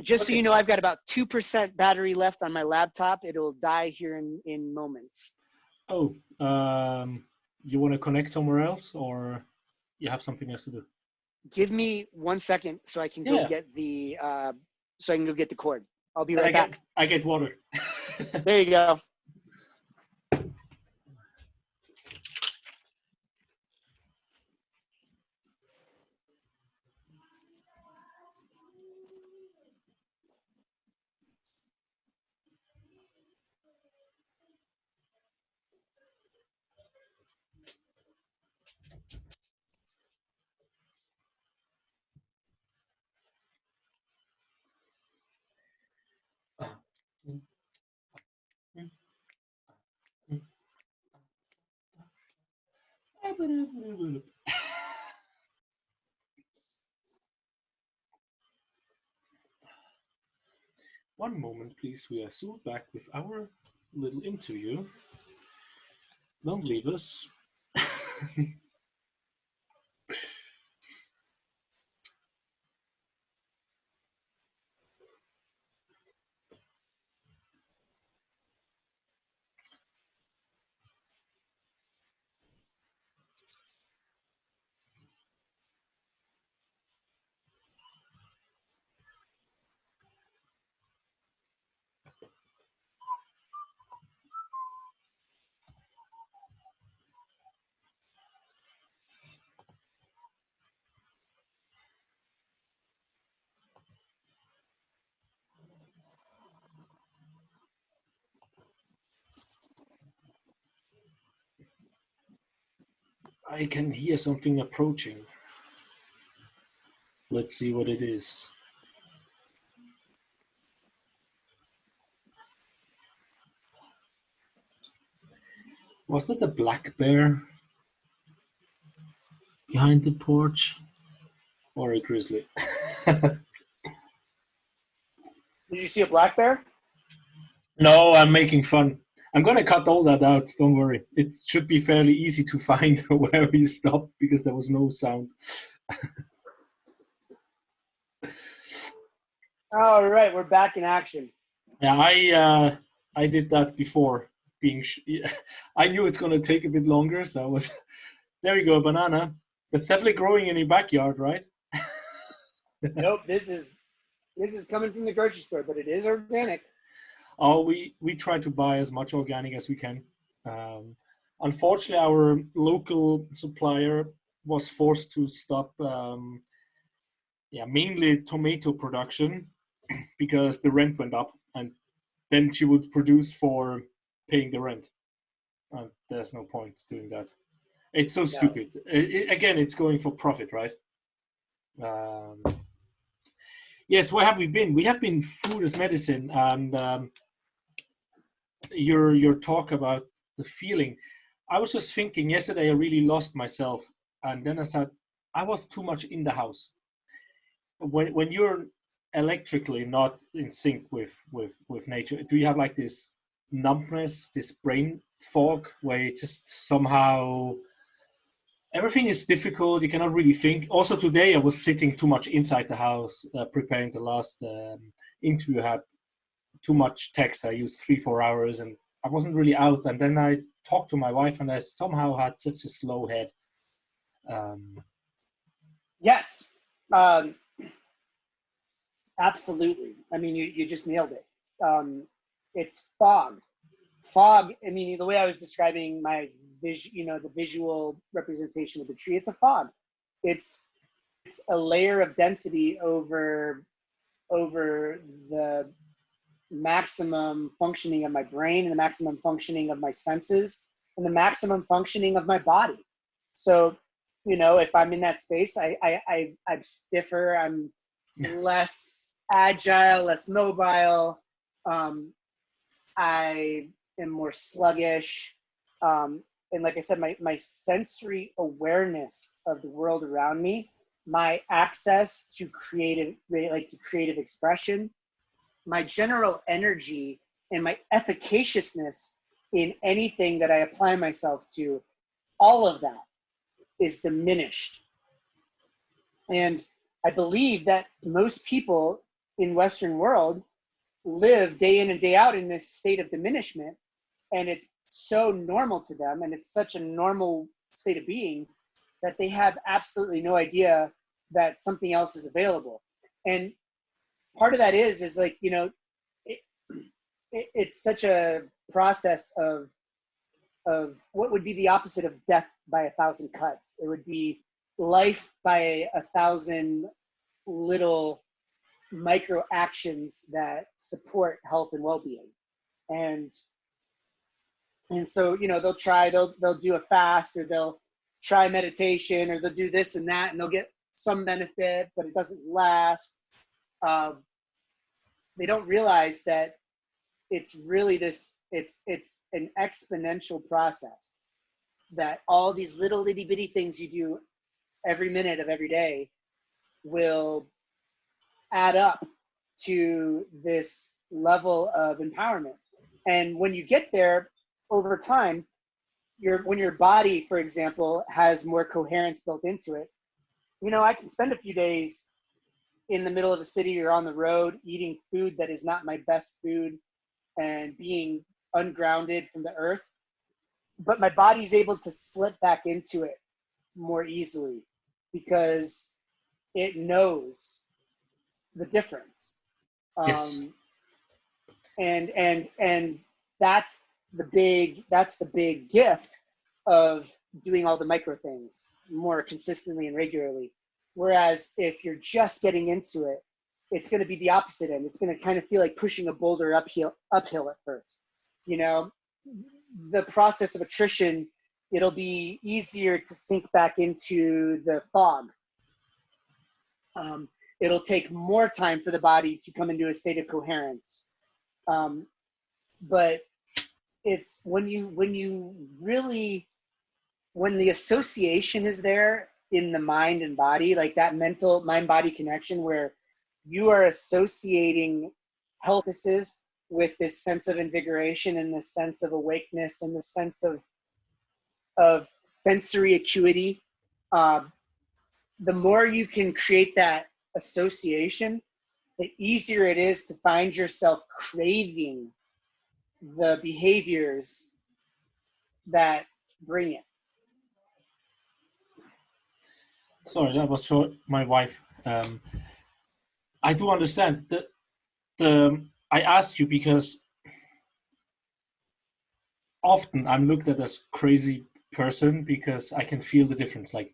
[SPEAKER 2] Just so you know, I've got about 2% battery left on my laptop. It'll die here in moments.
[SPEAKER 1] Oh, you want to connect somewhere else, or you have something else to do?
[SPEAKER 2] Give me 1 second so I can go get the cord. I'll be right back.
[SPEAKER 1] I get water.
[SPEAKER 2] There you go.
[SPEAKER 1] One moment, please. We are soon back with our little interview. Don't leave us. I can hear something approaching. Let's see what it is. Was that a black bear behind the porch, or a grizzly?
[SPEAKER 2] Did you see a black bear?
[SPEAKER 1] No, I'm making fun. I'm gonna cut all that out, don't worry. It should be fairly easy to find where we stopped because there was no sound.
[SPEAKER 2] All right, we're back in action.
[SPEAKER 1] Yeah, I did that before. I knew it's going to take a bit longer, so I was there. You go, a banana. That's definitely growing in your backyard, right?
[SPEAKER 2] Nope, this is coming from the grocery store, but it is organic.
[SPEAKER 1] Oh, we try to buy as much organic as we can. Um, Unfortunately, our local supplier was forced to stop, mainly tomato production because the rent went up, and then she would produce for paying the rent. And there's no point doing that. It's so
[SPEAKER 2] No.
[SPEAKER 1] stupid. Again, it's going for profit, right? Um, yes, where have we been? We have been food as medicine, and your talk about the feeling. I was just thinking yesterday. I really lost myself, and then I said I was too much in the house. When you're electrically not in sync with nature, do you have like this numbness, this brain fog, where you just somehow everything is difficult? You cannot really think. Also today, I was sitting too much inside the house, preparing the last interview. I had too much text. I used 3-4 hours, and I wasn't really out. And then I talked to my wife, and I somehow had such a slow head.
[SPEAKER 2] Yes, absolutely. I mean, you just nailed it. It's fog. Fog. I mean, the way I was describing my the visual representation of the tree, it's a fog. It's a layer of density over the maximum functioning of my brain and the maximum functioning of my senses and the maximum functioning of my body. So, if I'm in that space, I'm stiffer, I'm less agile, less mobile. I am more sluggish. And like I said, my sensory awareness of the world around me, my access to creative expression, my general energy, and my efficaciousness in anything that I apply myself to, all of that is diminished. And I believe that most people in Western world live day in and day out in this state of diminishment, and it's so normal to them, and it's such a normal state of being that they have absolutely no idea that something else is available. And part of that is like, it's such a process of what would be the opposite of death by 1,000 cuts. It would be life by 1,000 little micro actions that support health and well-being. And so, they'll do a fast, or they'll try meditation, or they'll do this and that, and they'll get some benefit, but it doesn't last. They don't realize that it's really it's an exponential process, that all these little itty bitty things you do every minute of every day will add up to this level of empowerment. And when you get there over time, when your body, for example, has more coherence built into it, I can spend a few days in the middle of a city or on the road eating food that is not my best food and being ungrounded from the earth, but my body's able to slip back into it more easily because it knows the difference.
[SPEAKER 1] Yes.
[SPEAKER 2] And that's the big gift of doing all the micro things more consistently and regularly. Whereas if you're just getting into it, it's going to be the opposite end. It's going to kind of feel like pushing a boulder uphill at first. The process of attrition, it'll be easier to sink back into the fog. It'll take more time for the body to come into a state of coherence. But it's when the association is there in the mind and body, like that mental mind-body connection where you are associating health with this sense of invigoration and this sense of awakeness and the sense of sensory acuity. The more you can create that association, the easier it is to find yourself craving the behaviors that bring it.
[SPEAKER 1] Sorry, that was short. My wife. I do understand that. I ask you because often I'm looked at as crazy person because I can feel the difference. Like,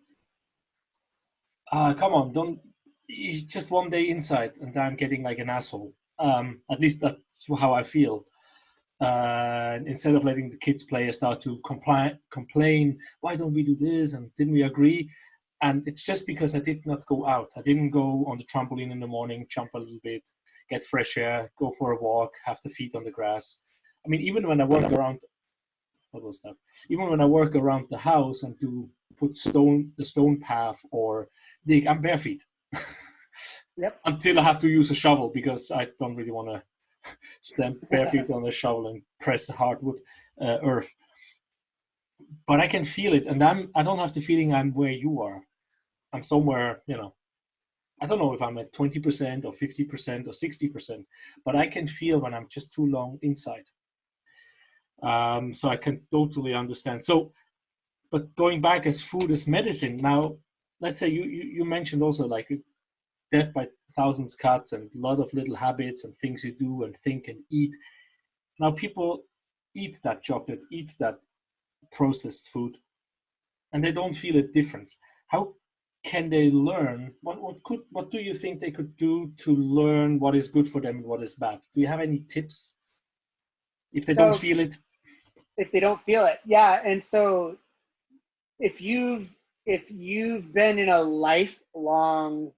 [SPEAKER 1] come on, don't. It's just one day inside, and I'm getting like an asshole. At least that's how I feel. Instead of letting the kids play, I start to complain. Why don't we do this? And didn't we agree? And it's just because I did not go out. I didn't go on the trampoline in the morning, jump a little bit, get fresh air, go for a walk, have the feet on the grass. I mean, even when I work around, what was that? Even when I work around the house and do put the stone path or dig, I'm bare feet.
[SPEAKER 2] Yep.
[SPEAKER 1] Until I have to use a shovel because I don't really want to stand bare feet on a shovel and press hardwood earth. But I can feel it, and I don't have the feeling I'm where you are. I'm somewhere, I don't know if I'm at 20% or 50% or 60%, but I can feel when I'm just too long inside. So I can totally understand. So, but going back as food as medicine, now, let's say you mentioned also like death by thousands cuts and a lot of little habits and things you do and think and eat. Now people eat that chocolate, eat that processed food, and they don't feel a difference. How can they learn? What do you think they could do to learn what is good for them and what is bad? Do you have any tips if they don't feel it?
[SPEAKER 2] If they don't feel it, yeah. And so if you've been in a lifelong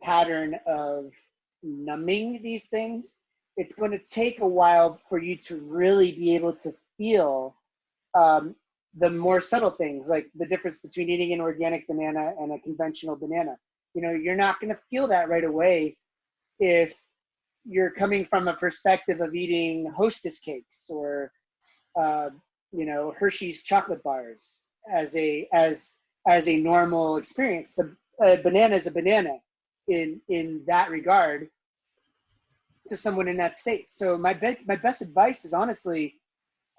[SPEAKER 2] pattern of numbing these things, it's going to take a while for you to really be able to feel the more subtle things, like the difference between eating an organic banana and a conventional banana. You're not going to feel that right away if you're coming from a perspective of eating Hostess cakes or Hershey's chocolate bars as a normal experience. A banana is a banana in that regard to someone in that state. So my best advice is honestly,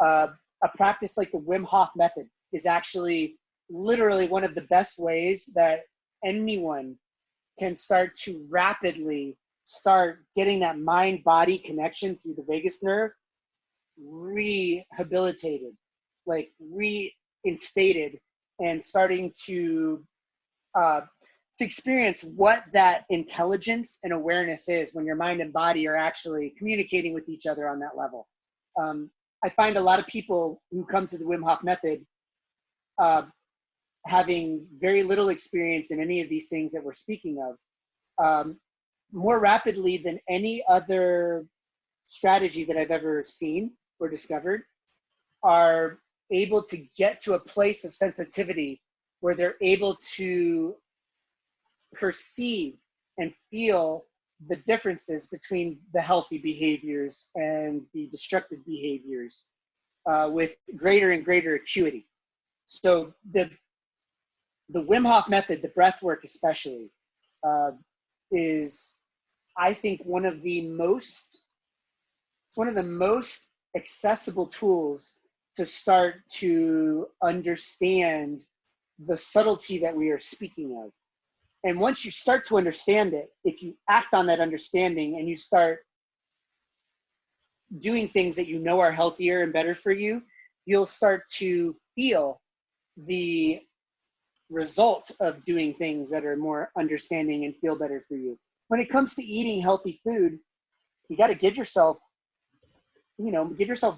[SPEAKER 2] a practice like the Wim Hof method is actually literally one of the best ways that anyone can start to rapidly start getting that mind-body connection through the vagus nerve rehabilitated, like reinstated, and starting to experience what that intelligence and awareness is when your mind and body are actually communicating with each other on that level. I find a lot of people who come to the Wim Hof method having very little experience in any of these things that we're speaking of, more rapidly than any other strategy that I've ever seen or discovered, are able to get to a place of sensitivity where they're able to perceive and feel the differences between the healthy behaviors and the destructive behaviors with greater and greater acuity. So the Wim Hof method, the breath work especially, is, I think, one of the most accessible tools to start to understand the subtlety that we are speaking of. And once you start to understand it, if you act on that understanding and you start doing things that you know are healthier and better for you, you'll start to feel the result of doing things that are more understanding and feel better for you. When it comes to eating healthy food, you got to give yourself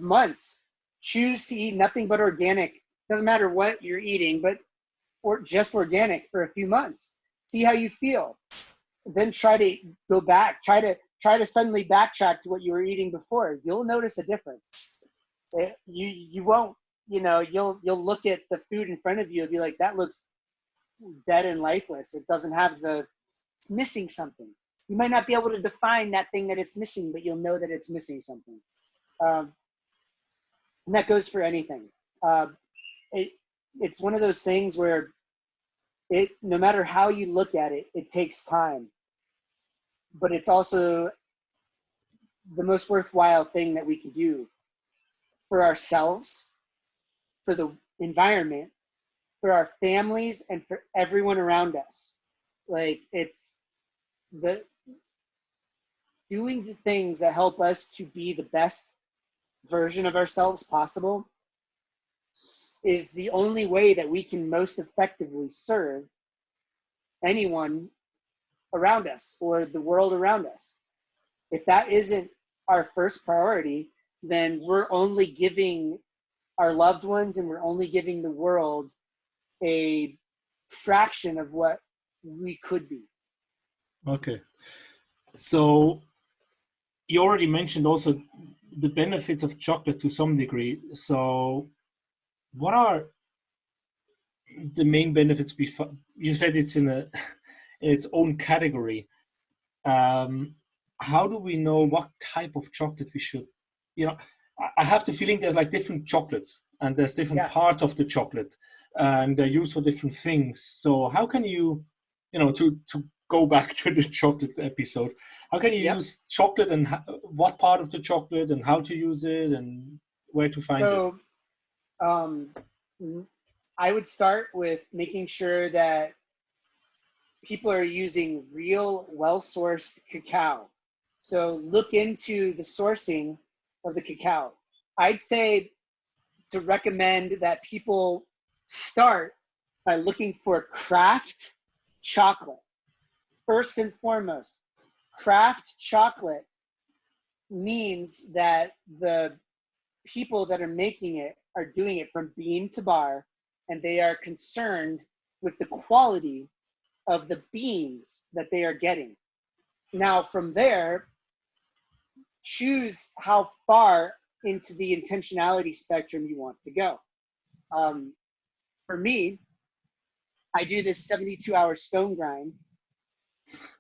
[SPEAKER 2] months. Choose to eat nothing but organic. Doesn't matter what you're eating, or just organic for a few months. See how you feel. Then try to go back. Try to suddenly backtrack to what you were eating before. You'll notice a difference. You won't. You'll look at the food in front of you and be like, that looks dead and lifeless. It doesn't have it's missing something. You might not be able to define that thing that it's missing, but you'll know that it's missing something. And that goes for anything. It's one of those things where no matter how you look at it, it takes time. But it's also the most worthwhile thing that we can do for ourselves, for the environment, for our families, and for everyone around us. Like, it's the doing the things that help us to be the best version of ourselves possible is the only way that we can most effectively serve anyone around us or the world around us. If that isn't our first priority, then we're only giving our loved ones and we're only giving the world a fraction of what we could be.
[SPEAKER 1] Okay. So you already mentioned also the benefits of chocolate to some degree. So what are the main benefits? Before you said it's in its own category. How do we know what type of chocolate we should, I have the feeling there's like different chocolates and there's different
[SPEAKER 2] Yes.
[SPEAKER 1] parts of the chocolate and they're used for different things. So how can you, to go back to the chocolate episode, how can you use chocolate and what part of the chocolate and how to use it and where to find it?
[SPEAKER 2] I would start with making sure that people are using real, well-sourced cacao. So look into the sourcing of the cacao. I'd say to recommend that people start by looking for craft chocolate. First and foremost, craft chocolate means that the people that are making it are doing it from bean to bar, and they are concerned with the quality of the beans that they are getting. Now, from there, choose how far into the intentionality spectrum you want to go. For me, I do this 72-hour stone grind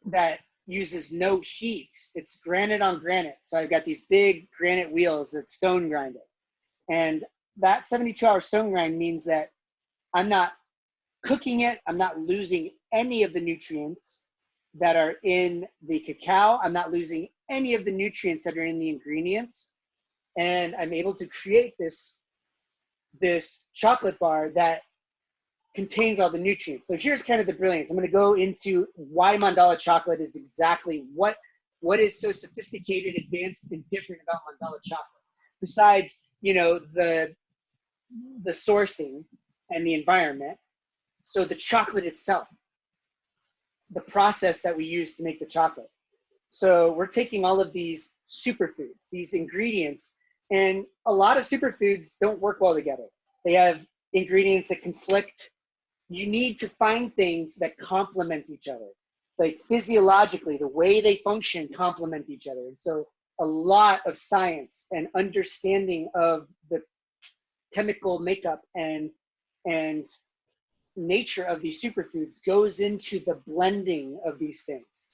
[SPEAKER 2] that uses no heat. It's granite on granite. So I've got these big granite wheels that stone grind it. And that 72-hour stone grind means that I'm not cooking it. I'm not losing any of the nutrients that are in the cacao. I'm not losing any of the nutrients that are in the ingredients. And I'm able to create this chocolate bar that contains all the nutrients. So here's kind of the brilliance. I'm going to go into why Mandala Chocolate is exactly what is so sophisticated, advanced, and different about Mandala Chocolate. Besides, the sourcing and the environment. So the chocolate itself, the process that we use to make the chocolate. So we're taking all of these superfoods, these ingredients, and a lot of superfoods don't work well together. They have ingredients that conflict. You need to find things that complement each other. Like physiologically, the way they function complement each other. And so a lot of science and understanding of the chemical makeup and nature of these superfoods goes into the blending of these things.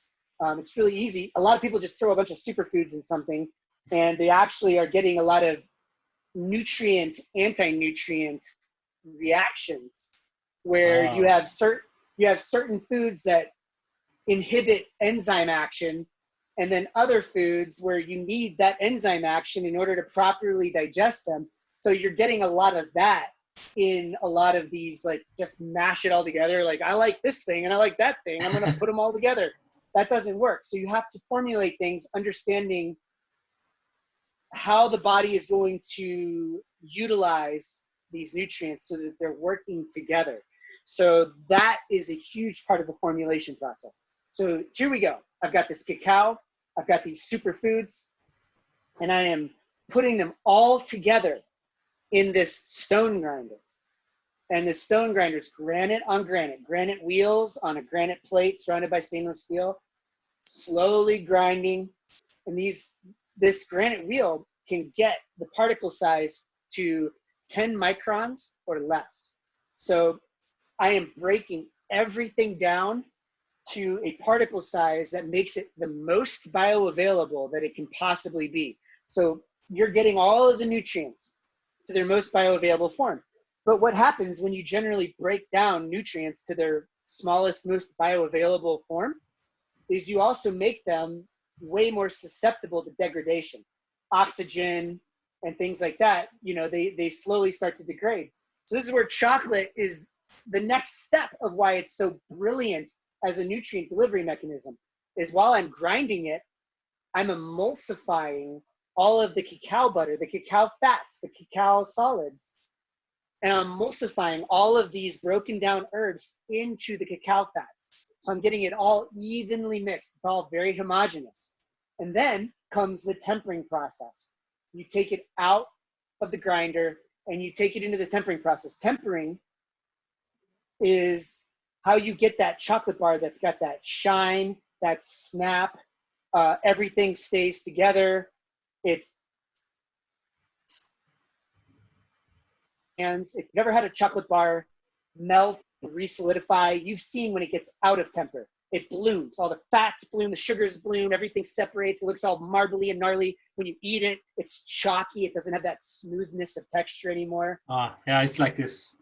[SPEAKER 2] It's really easy. A lot of people just throw a bunch of superfoods in something, and they actually are getting a lot of nutrient, anti-nutrient reactions, where you have certain foods that inhibit enzyme action, and then other foods where you need that enzyme action in order to properly digest them. So you're getting a lot of that in a lot of these, like, just mash it all together. Like, I like this thing and I like that thing, I'm going to put them all together. That doesn't work. So you have to formulate things, understanding how the body is going to utilize these nutrients so that they're working together. So that is a huge part of the formulation process. So here we go. I've got this cacao, I've got these superfoods, and I am putting them all together in this stone grinder. And the stone grinder is granite on granite wheels on a granite plate surrounded by stainless steel, slowly grinding. And this granite wheel can get the particle size to 10 microns or less. So I am breaking everything down to a particle size that makes it the most bioavailable that it can possibly be. So you're getting all of the nutrients to their most bioavailable form. But what happens when you generally break down nutrients to their smallest, most bioavailable form is you also make them way more susceptible to degradation. Oxygen, and things like that, you know, they slowly start to degrade. So this is where chocolate is the next step of why it's so brilliant as a nutrient delivery mechanism, is while I'm grinding it, I'm emulsifying all of the cacao butter, the cacao fats, the cacao solids, and I'm emulsifying all of these broken down herbs into the cacao fats. So I'm getting it all evenly mixed. It's all very homogeneous. And then comes the tempering process. You take it out of the grinder and you take it into the tempering process. Tempering is how you get that chocolate bar that's got that shine, that snap, everything stays together. It's hands. If you've ever had a chocolate bar melt and re-solidify, you've seen when it gets out of temper. It blooms. All the fats bloom, the sugars bloom, everything separates. It looks all marbly and gnarly. When you eat it, it's chalky. It doesn't have that smoothness of texture anymore.
[SPEAKER 1] Yeah, it's like this,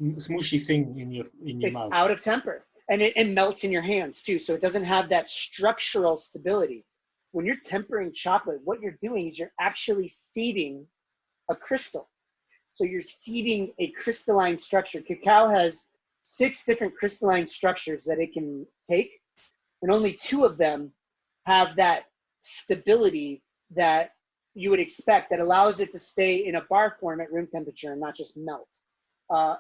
[SPEAKER 1] smooshy thing in your mouth.
[SPEAKER 2] It's out of temper. And it melts in your hands too. So it doesn't have that structural stability. When you're tempering chocolate, what you're doing is you're actually seeding a crystal. So you're seeding a crystalline structure. Cacao has 6 different crystalline structures that it can take, and only 2 of them have that stability that you would expect, that allows it to stay in a bar form at room temperature and not just melt.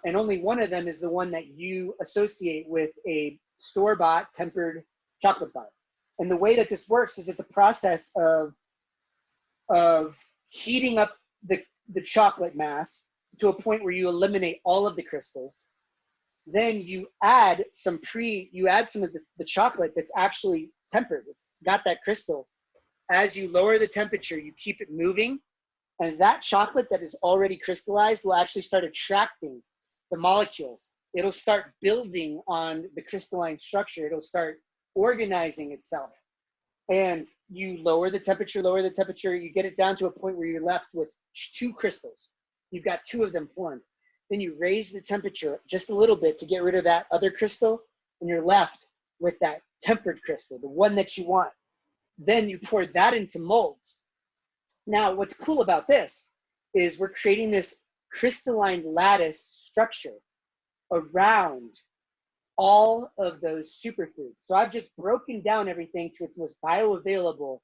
[SPEAKER 2] And only 1 of them is the one that you associate with a store-bought tempered chocolate bar. And the way that this works is it's a process of heating up the chocolate mass to a point where you eliminate all of the crystals. Then you add some of the chocolate that's actually tempered. It's got that crystal. As you lower the temperature, you keep it moving, and that chocolate that is already crystallized will actually start attracting the molecules. It'll start building on the crystalline structure. It'll start organizing itself. And you lower the temperature, you get it down to a point where you're left with 2 crystals. You've got 2 of them formed. Then you raise the temperature just a little bit to get rid of that other crystal, and you're left with that tempered crystal, the one that you want. Then you pour that into molds. Now, what's cool about this is we're creating this crystalline lattice structure around all of those superfoods. So I've just broken down everything to its most bioavailable,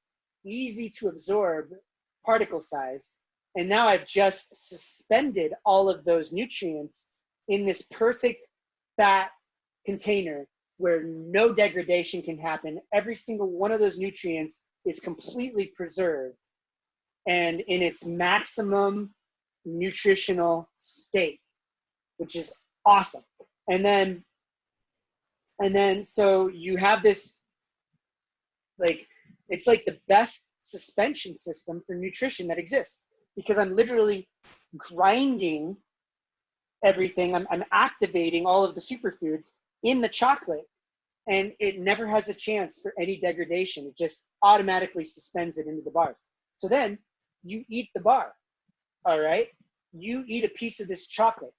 [SPEAKER 2] easy to absorb particle size. And now I've just suspended all of those nutrients in this perfect fat container where no degradation can happen. Every single one of those nutrients is completely preserved and in its maximum nutritional state, which is awesome. And then so you have this, like, it's like the best suspension system for nutrition that exists, because I'm literally grinding everything. I'm activating all of the superfoods in the chocolate, and it never has a chance for any degradation. It just automatically suspends it into the bars. So then you eat the bar, all right? You eat a piece of this chocolate.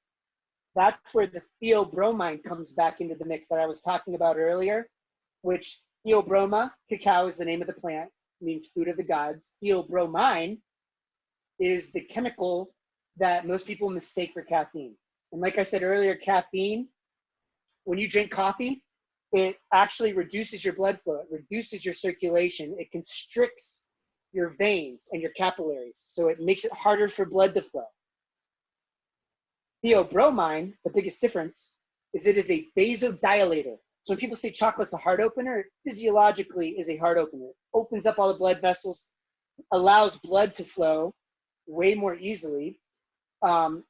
[SPEAKER 2] That's where the theobromine comes back into the mix that I was talking about earlier, which theobroma, cacao is the name of the plant, means food of the gods. Theobromine is the chemical that most people mistake for caffeine. And like I said earlier, caffeine, when you drink coffee, it actually reduces your blood flow. It reduces your circulation. It constricts your veins and your capillaries. So it makes it harder for blood to flow. Theobromine, the biggest difference, is it is a vasodilator. So when people say chocolate's a heart opener, it physiologically is a heart opener. It opens up all the blood vessels, allows blood to flow way more easily,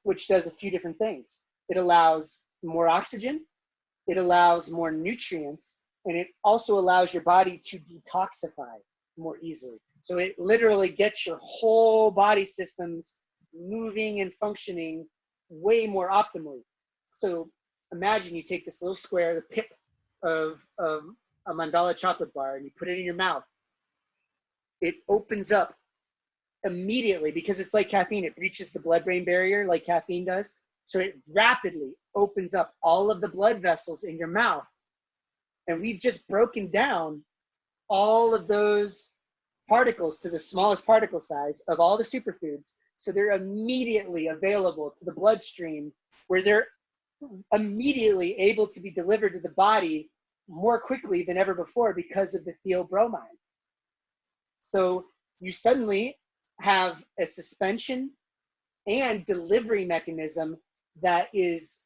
[SPEAKER 2] which does a few different things. It allows more oxygen, it allows more nutrients, and it also allows your body to detoxify more easily. So it literally gets your whole body systems moving and functioning way more optimally. So imagine you take this little square, the pip of a Mandala chocolate bar, and you put it in your mouth. It opens up immediately because it's like caffeine. It breaches the blood-brain barrier like caffeine does. So it rapidly opens up all of the blood vessels in your mouth. And we've just broken down all of those particles to the smallest particle size of all the superfoods So they're immediately available to the bloodstream, where they're immediately able to be delivered to the body more quickly than ever before because of the theobromine. So you suddenly have a suspension and delivery mechanism that is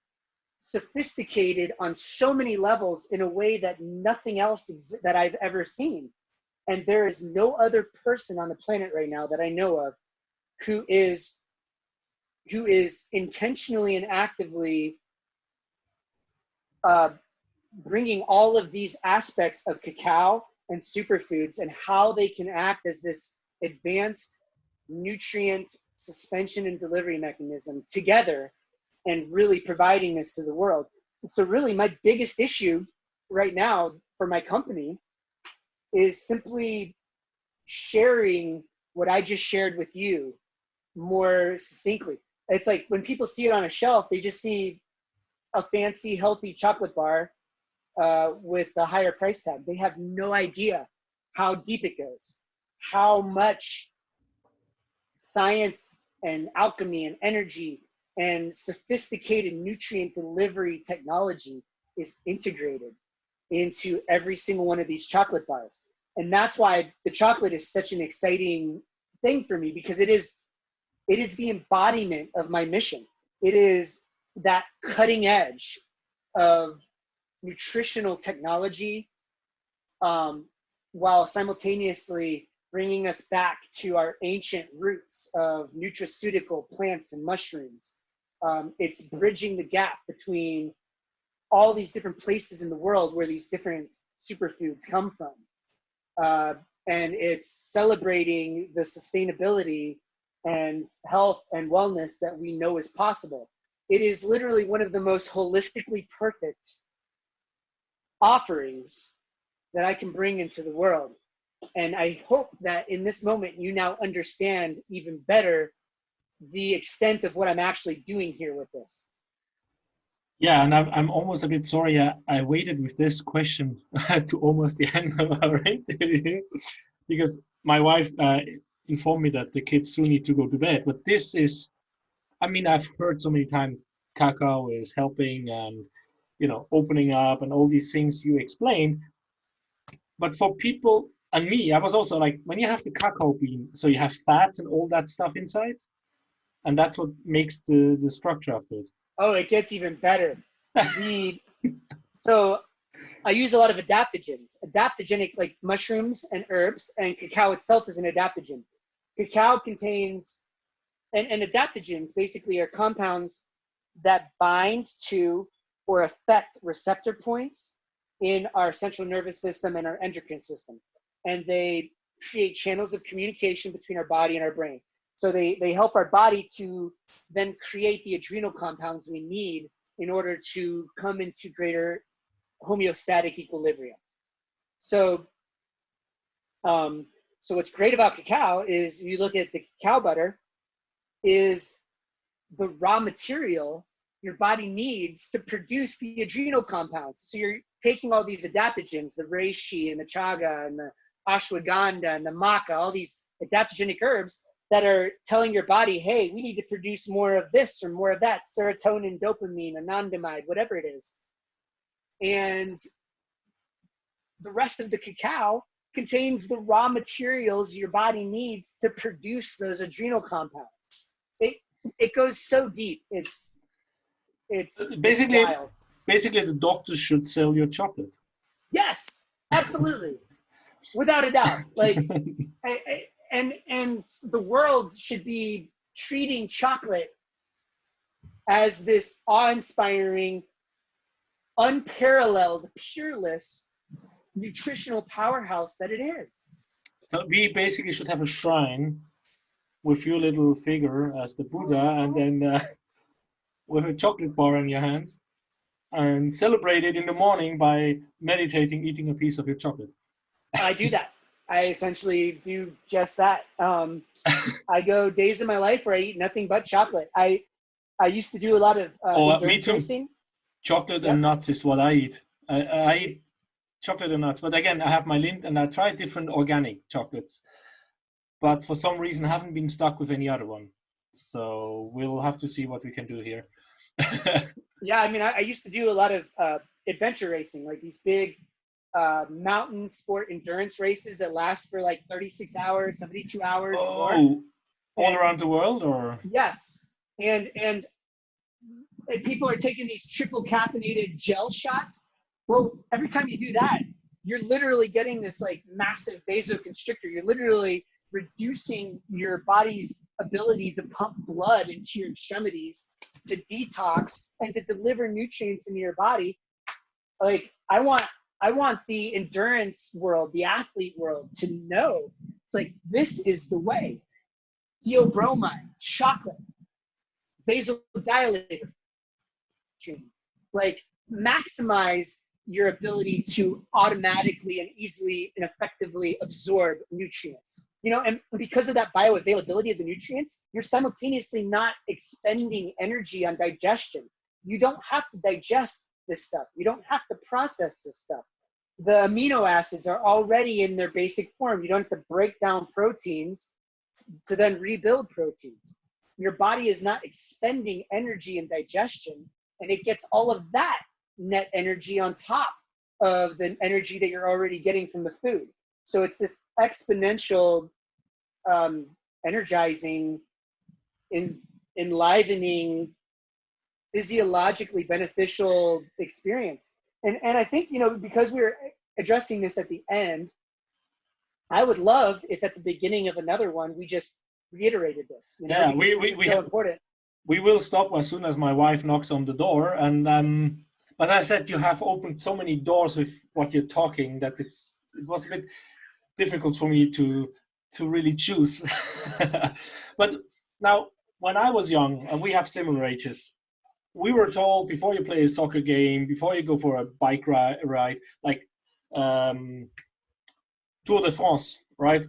[SPEAKER 2] sophisticated on so many levels in a way that nothing else that I've ever seen. And there is no other person on the planet right now that I know of who is intentionally and actively bringing all of these aspects of cacao and superfoods and how they can act as this advanced nutrient suspension and delivery mechanism together and really providing this to the world. And so really my biggest issue right now for my company is simply sharing what I just shared with you more succinctly. It's like when people see it on a shelf, they just see a fancy, healthy chocolate bar with a higher price tag. They have no idea how deep it goes, how much science and alchemy and energy and sophisticated nutrient delivery technology is integrated into every single one of these chocolate bars. And that's why the chocolate is such an exciting thing for me, because it is the embodiment of my mission. It is that cutting edge of nutritional technology, while simultaneously bringing us back to our ancient roots of nutraceutical plants and mushrooms. It's bridging the gap between all these different places in the world where these different superfoods come from. And it's celebrating the sustainability and health and wellness that we know is possible. It is literally one of the most holistically perfect offerings that I can bring into the world. And I hope that in this moment, you now understand even better the extent of what I'm actually doing here with this.
[SPEAKER 1] Yeah, and I'm almost a bit sorry I waited with this question to almost the end of our interview, because my wife informed me that the kids soon need to go to bed. But this is, I mean, I've heard so many times cacao is helping and, opening up and all these things you explained. But for people and me, I was also like, when you have the cacao bean, so you have fats and all that stuff inside, and that's what makes the structure of it.
[SPEAKER 2] Oh, it gets even better. So I use a lot of adaptogens, adaptogenic like mushrooms and herbs, and cacao itself is an adaptogen. Cacao contains, and adaptogens basically are compounds that bind to or affect receptor points in our central nervous system and our endocrine system. And they create channels of communication between our body and our brain. So they help our body to then create the adrenal compounds we need in order to come into greater homeostatic equilibrium. So what's great about cacao is you look at the cacao butter is the raw material your body needs to produce the adrenal compounds. So you're taking all these adaptogens, the reishi and the chaga and the ashwagandha and the maca, all these adaptogenic herbs that are telling your body, hey, we need to produce more of this or more of that, serotonin, dopamine, anandamide, whatever it is. And the rest of the cacao contains the raw materials your body needs to produce those adrenal compounds. It goes so deep. It's
[SPEAKER 1] basically
[SPEAKER 2] wild.
[SPEAKER 1] Basically the doctors should sell your chocolate.
[SPEAKER 2] Yes, absolutely. Without a doubt. Like and the world should be treating chocolate as this awe-inspiring, unparalleled, peerless nutritional powerhouse that it is.
[SPEAKER 1] So we basically should have a shrine with your little figure as the Buddha, and then with a chocolate bar in your hands, and celebrate it in the morning by meditating, eating a piece of your chocolate.
[SPEAKER 2] I do that. I essentially do just that. I go days in my life where I eat nothing but chocolate. I used to do a lot of
[SPEAKER 1] me too.
[SPEAKER 2] racing.
[SPEAKER 1] Chocolate and nuts is what I eat. I eat chocolate and nuts, but again, I have my Lindt and I tried different organic chocolates, but for some reason I haven't been stuck with any other one. So we'll have to see what we can do here.
[SPEAKER 2] Yeah, I mean, I used to do a lot of adventure racing, like these big mountain sport endurance races that last for like 36 hours, 72 hours or more.
[SPEAKER 1] Oh, all
[SPEAKER 2] And
[SPEAKER 1] around the world, or?
[SPEAKER 2] yes, and people are taking these triple caffeinated gel shots. Well, every time you do that, you're literally getting this like massive vasoconstrictor. You're literally reducing your body's ability to pump blood into your extremities, to detox and to deliver nutrients into your body. Like I want the endurance world, the athlete world to know it's like, this is the way. Theobromine, chocolate, vasodilator, like maximize your ability to automatically and easily and effectively absorb nutrients. You know, and because of that bioavailability of the nutrients, you're simultaneously not expending energy on digestion. You don't have to digest this stuff. You don't have to process this stuff. The amino acids are already in their basic form. You don't have to break down proteins to then rebuild proteins. Your body is not expending energy in digestion, and it gets all of that net energy on top of the energy that you're already getting from the food. So it's this exponential, energizing, enlivening, physiologically beneficial experience. And I think, you know, because we're addressing this at the end, I would love if at the beginning of another one we just reiterated this. You know,
[SPEAKER 1] Yeah,
[SPEAKER 2] we so important.
[SPEAKER 1] We will stop as soon as my wife knocks on the door. And but I said, you have opened so many doors with what you're talking that it was a bit difficult for me to really choose. But now, when I was young, and we have similar ages, we were told before you play a soccer game, before you go for a bike ride, like Tour de France, right?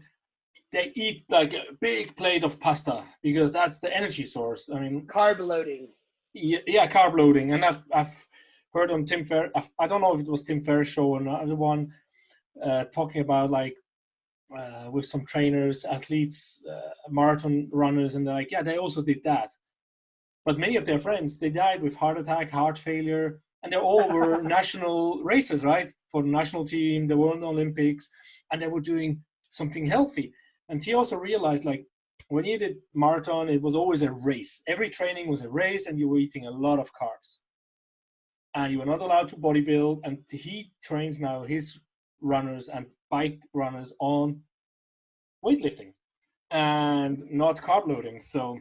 [SPEAKER 1] They eat like a big plate of pasta because that's the energy source. I mean,
[SPEAKER 2] carb loading.
[SPEAKER 1] Yeah, carb loading. And I've heard on Tim Ferriss, I don't know if it was Tim Ferriss show or another one, talking about like with some trainers, athletes, marathon runners, and they're like, yeah, they also did that. But many of their friends, they died with heart attack, heart failure, and they all were national racers, right? For the national team, they were in the Olympics, and they were doing something healthy. And he also realized, like, when you did marathon, it was always a race. Every training was a race, and you were eating a lot of carbs. And you were not allowed to bodybuild. And he trains now his runners and bike runners on weightlifting and not carb loading. So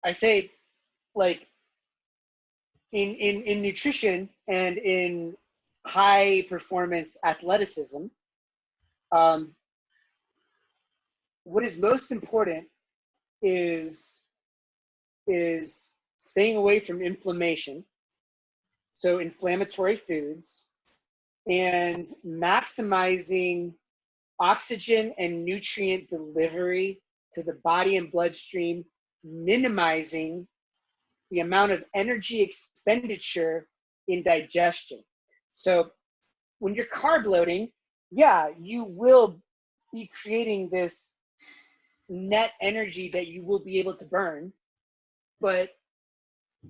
[SPEAKER 2] I say, like, in nutrition and in high performance athleticism, what is most important is staying away from inflammation, so inflammatory foods, and maximizing oxygen and nutrient delivery to the body and bloodstream, minimizing the amount of energy expenditure in digestion. So when you're carb loading, yeah, you will be creating this net energy that you will be able to burn, but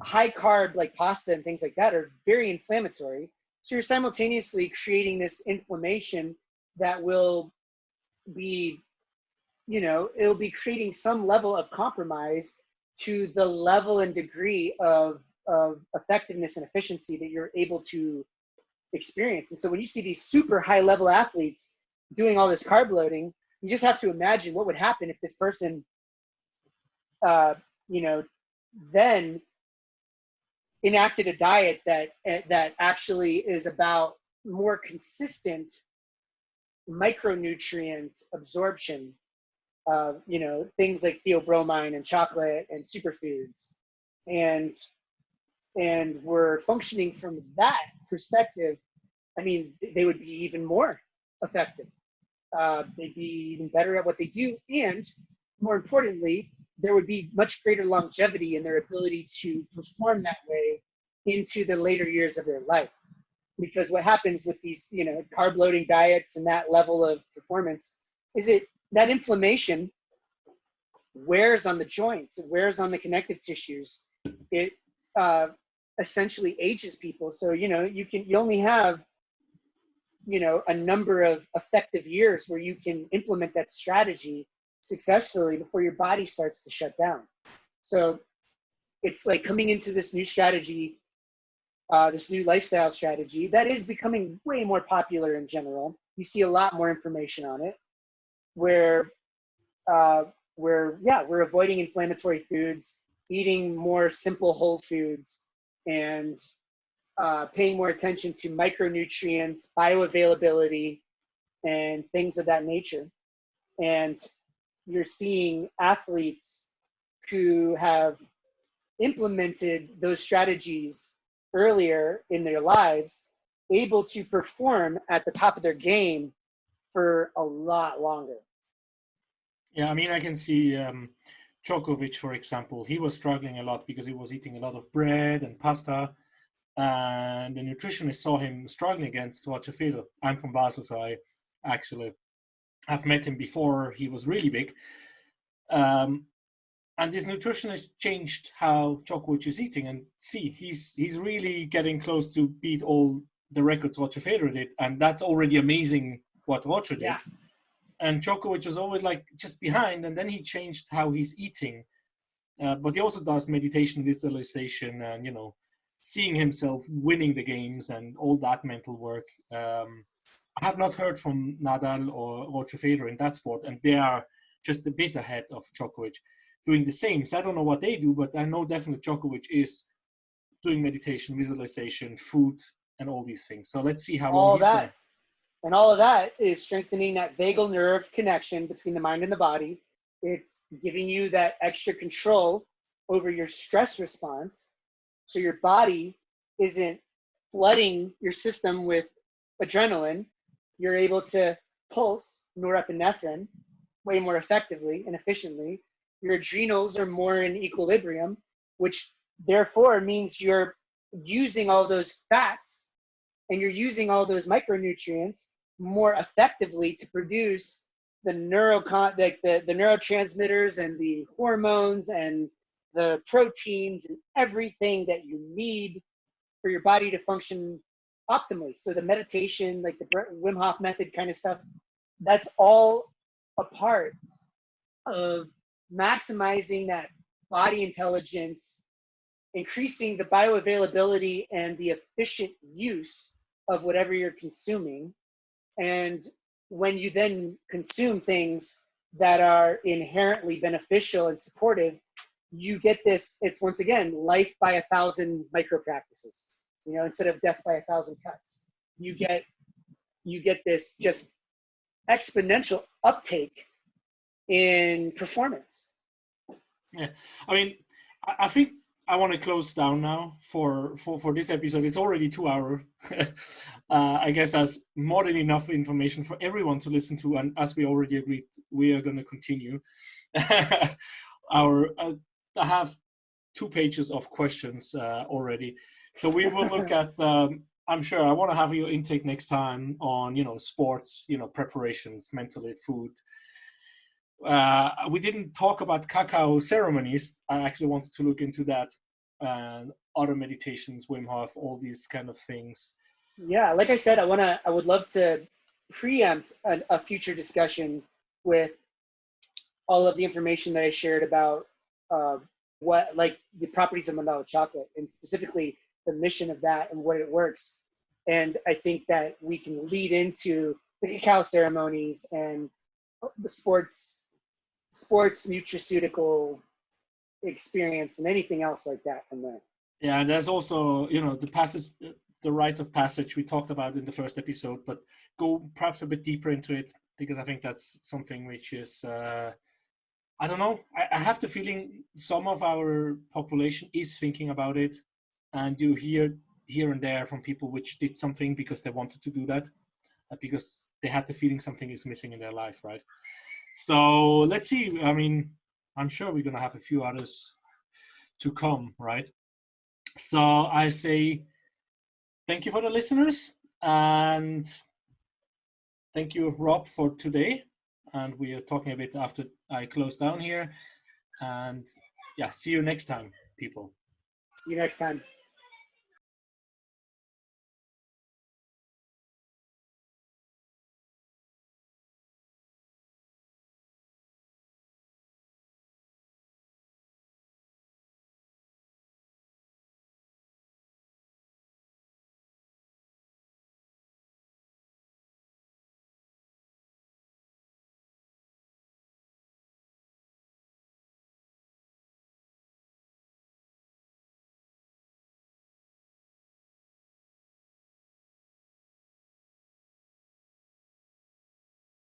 [SPEAKER 2] high carb like pasta and things like that are very inflammatory. So you're simultaneously creating this inflammation that will be, you know, it'll be creating some level of compromise to the level and degree of effectiveness and efficiency that you're able to experience. And so when you see these super high level athletes doing all this carb loading, you just have to imagine what would happen if this person, you know, then enacted a diet that actually is about more consistent micronutrient absorption, you know, things like theobromine and chocolate and superfoods, and we're functioning from that perspective. I mean, they would be even more effective. They'd be even better at what they do, and more importantly, there would be much greater longevity in their ability to perform that way into the later years of their life. Because what happens with these, you know, carb loading diets and that level of performance is that inflammation wears on the joints, it wears on the connective tissues. It essentially ages people. So, you know, you only have, you know, a number of effective years where you can implement that strategy successfully before your body starts to shut down. So it's like coming into this new strategy, this new lifestyle strategy that is becoming way more popular in general. You see a lot more information on it, where we're avoiding inflammatory foods, eating more simple whole foods, and paying more attention to micronutrients, bioavailability, and things of that nature. And you're seeing athletes who have implemented those strategies earlier in their lives able to perform at the top of their game for a lot longer.
[SPEAKER 1] Yeah, I mean, I can see Djokovic, for example. He was struggling a lot because he was eating a lot of bread and pasta, and the nutritionist saw him struggling against Roger Federer. I'm from Basel, so I actually have met him before he was really big. And this nutritionist changed how Djokovic is eating, and see, he's really getting close to beat all the records Roger Federer did, and that's already amazing what Roger did.
[SPEAKER 2] Yeah.
[SPEAKER 1] And Djokovic was always like just behind, and then he changed how he's eating. But he also does meditation, visualization, and, you know, seeing himself winning the games and all that mental work. I have not heard from Nadal or Roger Federer in that sport, and they are just a bit ahead of Djokovic doing the same. So I don't know what they do, but I know definitely Djokovic is doing meditation, visualization, food, and all these things. So let's see how long he's going to.
[SPEAKER 2] And all of that is strengthening that vagal nerve connection between the mind and the body. It's giving you that extra control over your stress response, so your body isn't flooding your system with adrenaline. You're able to pulse norepinephrine way more effectively and efficiently. Your adrenals are more in equilibrium, which therefore means you're using all those fats and you're using all those micronutrients more effectively to produce the neurotransmitters and the hormones and the proteins and everything that you need for your body to function optimally. So the meditation, like the Wim Hof method kind of stuff, that's all a part of maximizing that body intelligence, increasing the bioavailability and the efficient use of whatever you're consuming. And when you then consume things that are inherently beneficial and supportive, you get this, it's once again, life by 1,000 micro practices, you know, instead of death by 1,000 cuts. You get this just exponential uptake in performance.
[SPEAKER 1] Yeah, I mean, I think I want to close down now for this episode. It's already 2 hours. I guess that's more than enough information for everyone to listen to. And as we already agreed, we are going to continue. I have 2 pages of questions already. So we will look at, I'm sure I want to have your intake next time on, you know, sports, you know, preparations, mentally, food. We didn't talk about cacao ceremonies. I actually wanted to look into that, and other meditations, Wim Hof, all these kind of things.
[SPEAKER 2] Yeah, like I said, I would love to preempt a future discussion with all of the information that I shared about what, like, the properties of Mandala Chocolate, and specifically the mission of that and what it works. And I think that we can lead into the cacao ceremonies and the sports nutraceutical experience and anything else like that from there.
[SPEAKER 1] Yeah, and there's also, you know, the rites of passage we talked about in the first episode, but go perhaps a bit deeper into it, because I think that's something which is, I don't know, I have the feeling some of our population is thinking about it, and you hear here and there from people which did something because they wanted to do that, because they had the feeling something is missing in their life, right? So let's see. I mean, I'm sure we're going to have a few others to come, right? So I say thank you for the listeners, and thank you, Rob, for today. And we are talking a bit after I close down here. And yeah, see you next time, people.
[SPEAKER 2] See you next time.